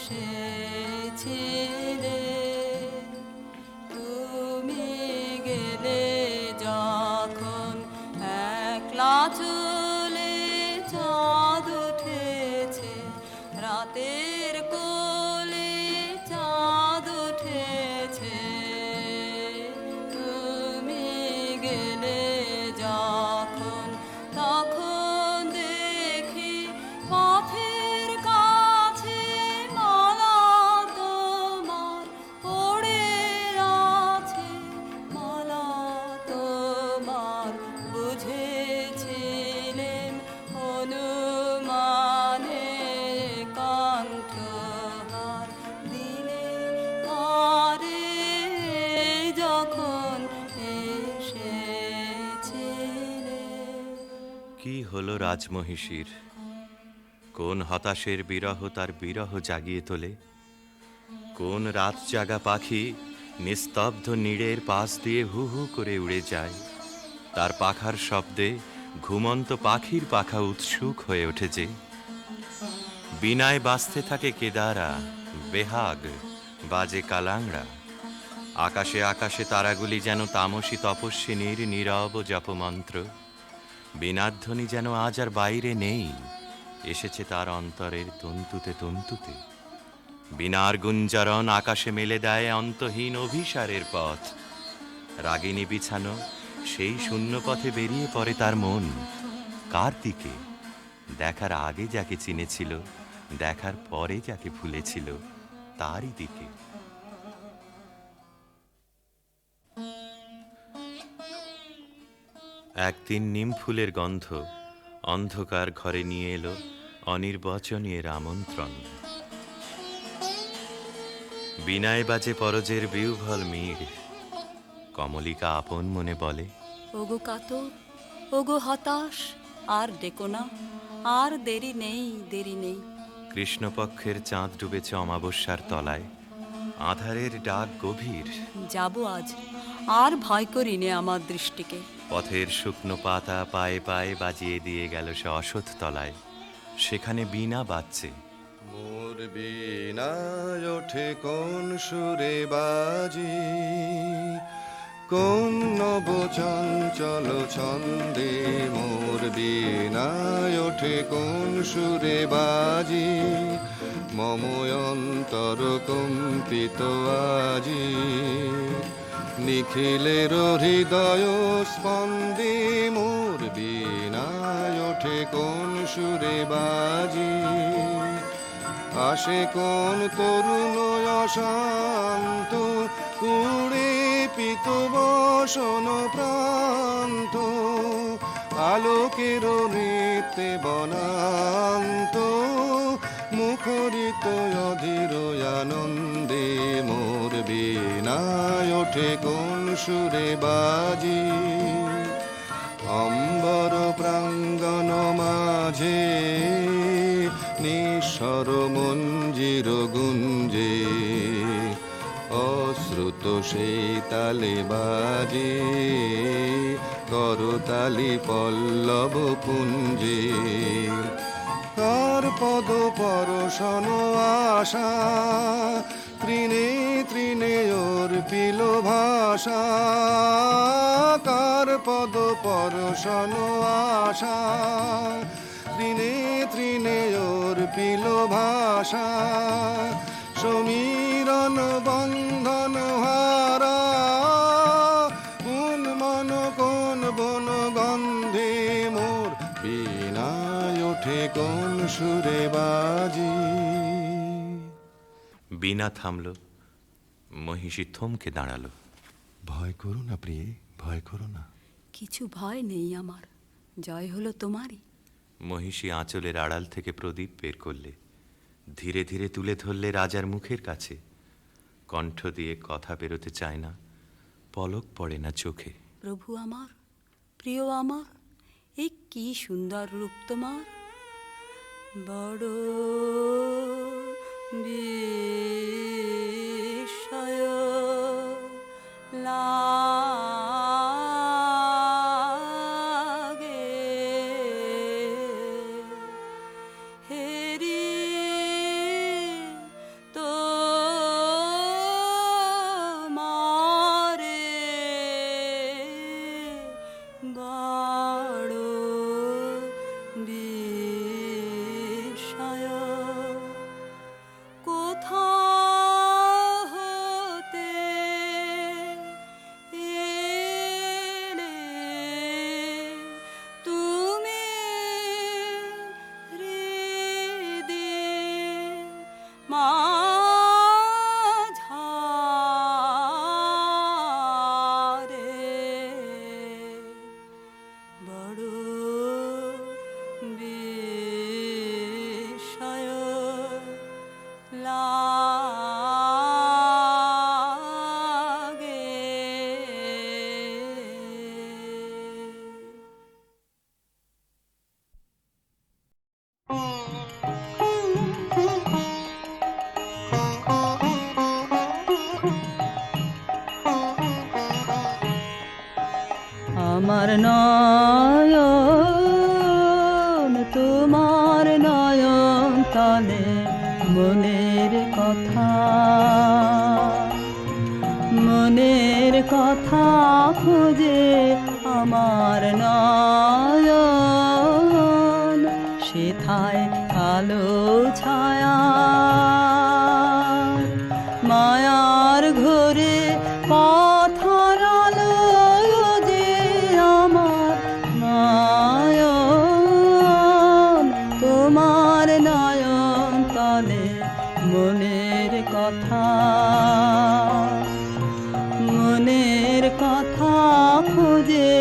এসেছিলে। তুমি গেলে যখন একলা চলে, চাঁদ উঠেছে রাতের কোলে, চাঁদ উঠেছে। তুমি গেলে যখন, তখন দেখি পথের কাছে মালা তোমার পড়ে আছে, মালা তোমার। বুঝেছিলেন অনুমানে কণ্ঠহার দিলে পারে, যখন এসেছিলে। কি হলো রাজমহিষীর? কোন হতাশের বিরহ তার বিরহ জাগিয়ে তোলে? কোন রাত জাগা পাখি নিস্তব্ধ নীড়ের পাশ দিয়ে হু হু করে উড়ে যায়? তার পাখার শব্দে ঘুমন্ত পাখির পাখা উৎসুক হয়ে উঠেছে। বিনায় বাজতে থাকে কেদারা, বেহাগ বাজে কালাংড়া। আকাশে আকাশে তারাগুলি যেন তামসী তপস্বিনীর নীরব জপমন্ত্র। বীণাধ্বনি যেন আজ আর বাইরে নেই, এসেছে তার অন্তরের তন্তুতে তন্তুতে। বীণার গুঞ্জরণ আকাশে মেলে দেয় অন্তহীন অভিসারের পথ। রাগিনী বিছানো সেই শূন্য পথে বেরিয়ে পড়ে তার মন। কার দিকে? দেখার আগে যাকে চিনেছিল, দেখার পরে যাকে ভুলেছিল, তারই দিকে। একদিন নিম ফুলের গন্ধ অন্ধকার ঘরে নিয়ে এলো অনির্বচনীয় আমন্ত্রণ। বিনায় বাজে পরজের বিউভল মীর। কমলিকা আপন মনে বলে, ওগো কাতর, ওগো হতাশ, আর ডেকো না, আর দেরি নেই, দেরি নেই। কৃষ্ণপক্ষের চাঁদ ডুবেছে অমাবস্যার তলায়, আধারের ডাক গভীর। যাব আজ, আর ভয় করি নে আমার দৃষ্টিকে। পথের শুকনো পাতা পায়ে পায়ে বাজিয়ে দিয়ে গেল সে অসৎ তলায়। সেখানে বীণা বাজছে। মোর বীণায় ওঠে কোন সুরে বাজি, কোন নব চঞ্চল ছন্দে। মোর বীণায় ওঠে কোন সুরে বাজি, মম অন্তর কম্পিত আজি। নিখিলের হৃদয় স্পন্দে মোর বীণায় ওঠে কোন সুরে বাজি। আসে কোন তরুণ অশান্ত, উড়ে পিত বসন প্রান্ত। আলোকের নৃত্যে বনান্ত, মুখরিত অধীর আনন্দে। মোর বীণায় ওঠে কোন সুরে বাজি, অম্বর প্রাঙ্গণ মাঝে নিঃস্বর মঞ্জির গুঞ্জে। অশ্রুত সেই তালে বাজে, করতালি পল্লব পুঞ্জে। কার পদ পরশন আশা, তৃণে তৃণে অর্পিল ভাষা। কার পদ পরশন আশা, তৃণে তৃণে অর্পিল ভাষা। সমীরণ বন্ধন হারা, কোন মন কোন বন গন্ধে। মোর বীণায় ওঠে কোন সুরে বাজি। বীণা থামল, মহিষী থমকে দাঁড়ালো। ভয় করো না প্রিয়ে, ভয় করো না। কিছু ভয় নেই আমার, জয় হলো তোমারই। মহিষী আঁচলের আড়াল থেকে প্রদীপ বের করলে, ধীরে ধীরে তুলে ধরলে রাজার মুখের কাছে। কণ্ঠ দিয়ে কথা বেরোতে চায় না, পলক পড়ে না চোখে। প্রভু আমার, প্রিয় আমার, এই কি সুন্দর রূপ তোমার। বড় বিস্ময় লাগে, হেরি তো মারে বড় বিস্ময়। কোথায় আমার নয়ন তোমার নয়ন তলে মনের কথা খুঁজে আমার নয়ন সেথায় কালো ছায়া মায়ার ঘরে পথ হারালো যে আমার নয়ন তোমার নয়ন তলে মনের কথা খুঁজে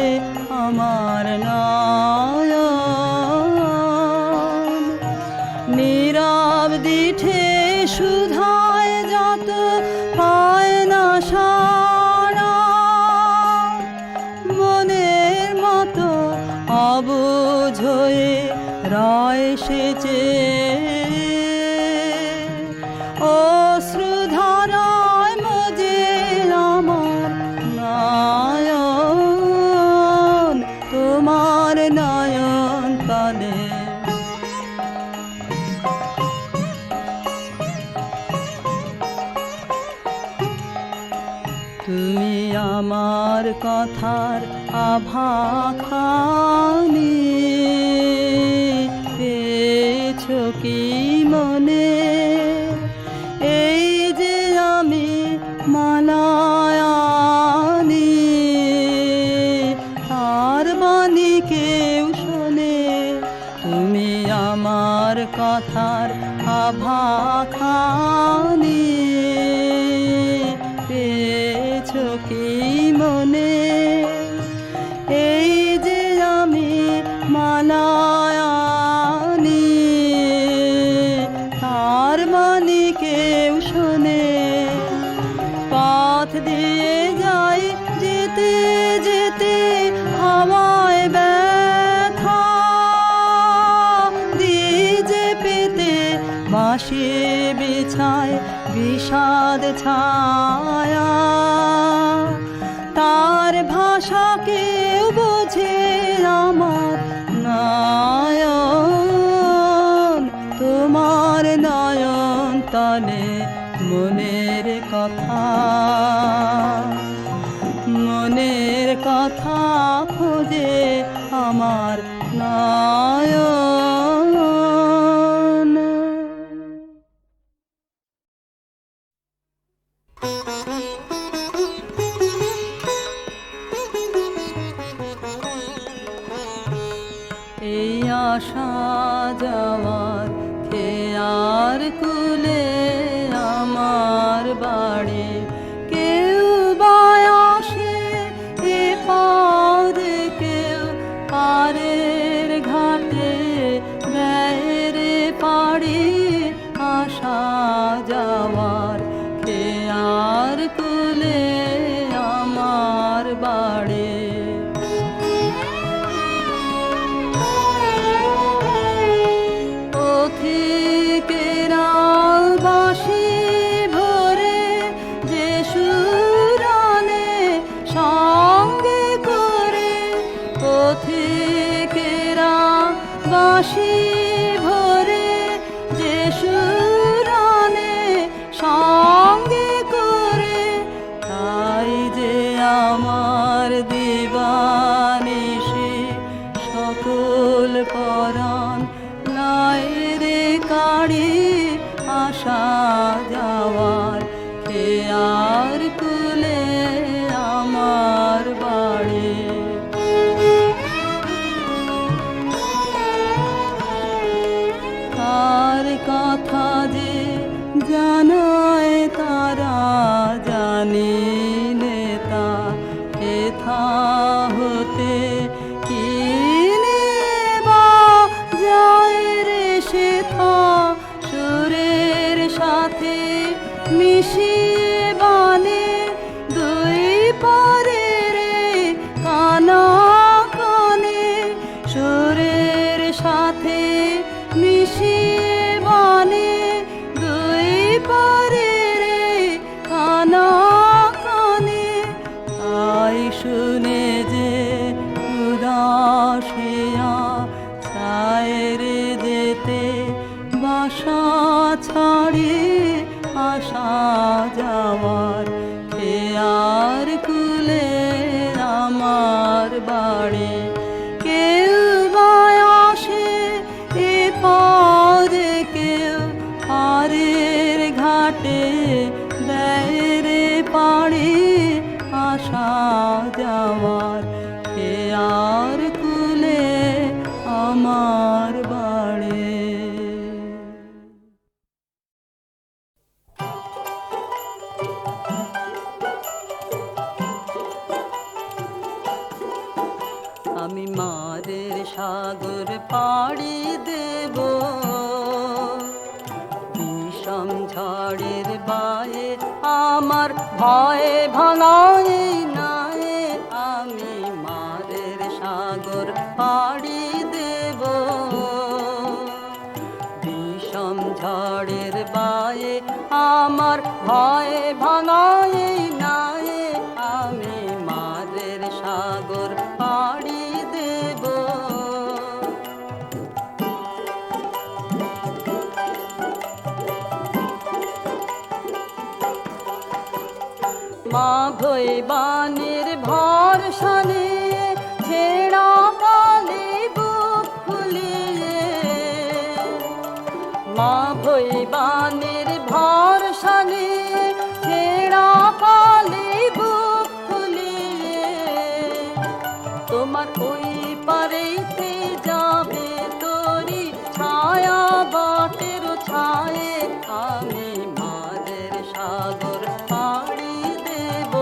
আমার নয়ন নীরব দিঠে সুধায় যত পায় না সারা মনের মতো অবুঝ হয়ে রয় সেচে অশ্রুধারায় মজে আমার নয়ন তোমার নয়ন তলে তুমি আমার কথার আভাখানি পেয়েছো কি মনে এই যে আমি মালায়ানি আর বাণী কেউ শোনে তুমি আমার কথার আভাখানি পেয়েছো কি মনে এই যে আমি মালায়ানি তার বাণী কেউ শোনে পথ দিয়ে যাই যেতে যেতে হাওয়ায় ব্যথা দিয়ে যে পেতে বাঁশি বিছায় বিষাদ ছায়া তার ভাষা কেউ বোঝে আমার নয়ন তোমার নয়ন তলে মনের কথা খুঁজে আমার নয়ন এই আশা যাওয়ার খেয়ার কুলে আমার বাড়ি কেউ বায়াসে এ পদে কেউ পারের ঘাটে গায়ের পাড়ি আশা যাওয়ার খেয়ার কুলে আমার বাড়ি বাঁশি ভরে যে সুরানে সঙ্গে করে তাই যে আমার দিবানিশি সকল পরাণ নাই রে কাড়ি আসা যাওয়ার খেয়ার কুলে আমার বাড়ি কথা যে জানায় তারা জানি নেতা এথা হতে কিনে বা যায় রে সেথা সুরের সাথে মিশিয়ে বানে দুই পারে রে কানা কানে সুরের সাথে মিশিয়ে দুই পারে রে কানা কানে তাই শুনে যে বসিয়া চায়ের যেতে বাসা ছাড়ি আসা যাওয়ার খেয়ার কুলে আমার বাড়ি কেউ বা আসে এ পরে কেউ পারের ঘাটে দেয় রে পাড়ি আসা যাওয়ার খেয়ার কুলে আমার বাড়ি। আমি মারের সাগর পাড়ি দেব বিষম ঝড়ের বায়ে আমার ভয়ে ভাঙায় নাই আমি মারের সাগর পাড়ি দেব বিষম ঝড়ের বায়ে আমার ভয়ে ভাঙায় নাই আমি মারের সাগর পাড়ি দেব। মা ভৈবানের ভরসা নিয়ে ছেঁড়া পালে বুক ফুলিয়ে মা ভৈবানের ভরসা নিয়ে ছেঁড়া পালে বুক ফুলিয়ে তোমার ওই পারেতে যাবে তোরি ছায়া বাটের ছায়ে আমি মাদের সাগর পাড়ি দেব।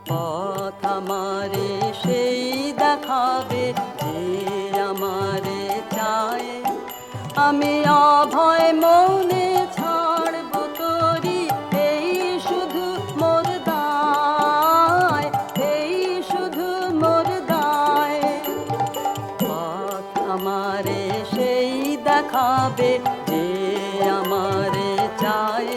পথ আমারে সেই দেখাবে যে আমারে চায় আমি অভয় মৌনে ছাড়ব তোরি এই শুধু মোর দায় এই শুধু মোর দায়। পথ আমারে সেই দেখাবে যে আমারে চায়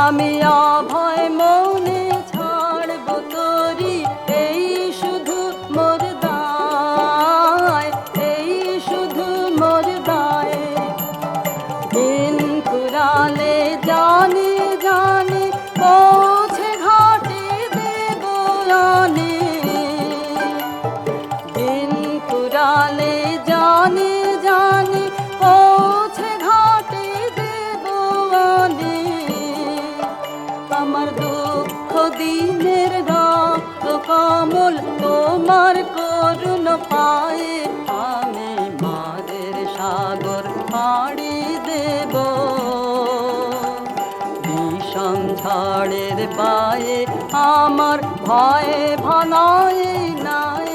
আমি অভয় মৌনে ছাড়ব তোরি এই শুধু মোর দায় এই শুধু মোর দায়। দিন কুড়ালে জানি জানি পৌঁছে ঘাটে দেব আনি দিন কুড়ালে জানি জানি পৌঁছে ঘাটে দেব আনি আমার দুঃখ দিনের রক্ত কমল তোমার করুণ পায়ে আমি মাদের সাগর পাড়ি দেব বিষম ঝড়ের বায়ে আমার ভয়ে ভানায় নাই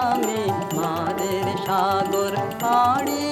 আমি মাদের সাগর পাড়ি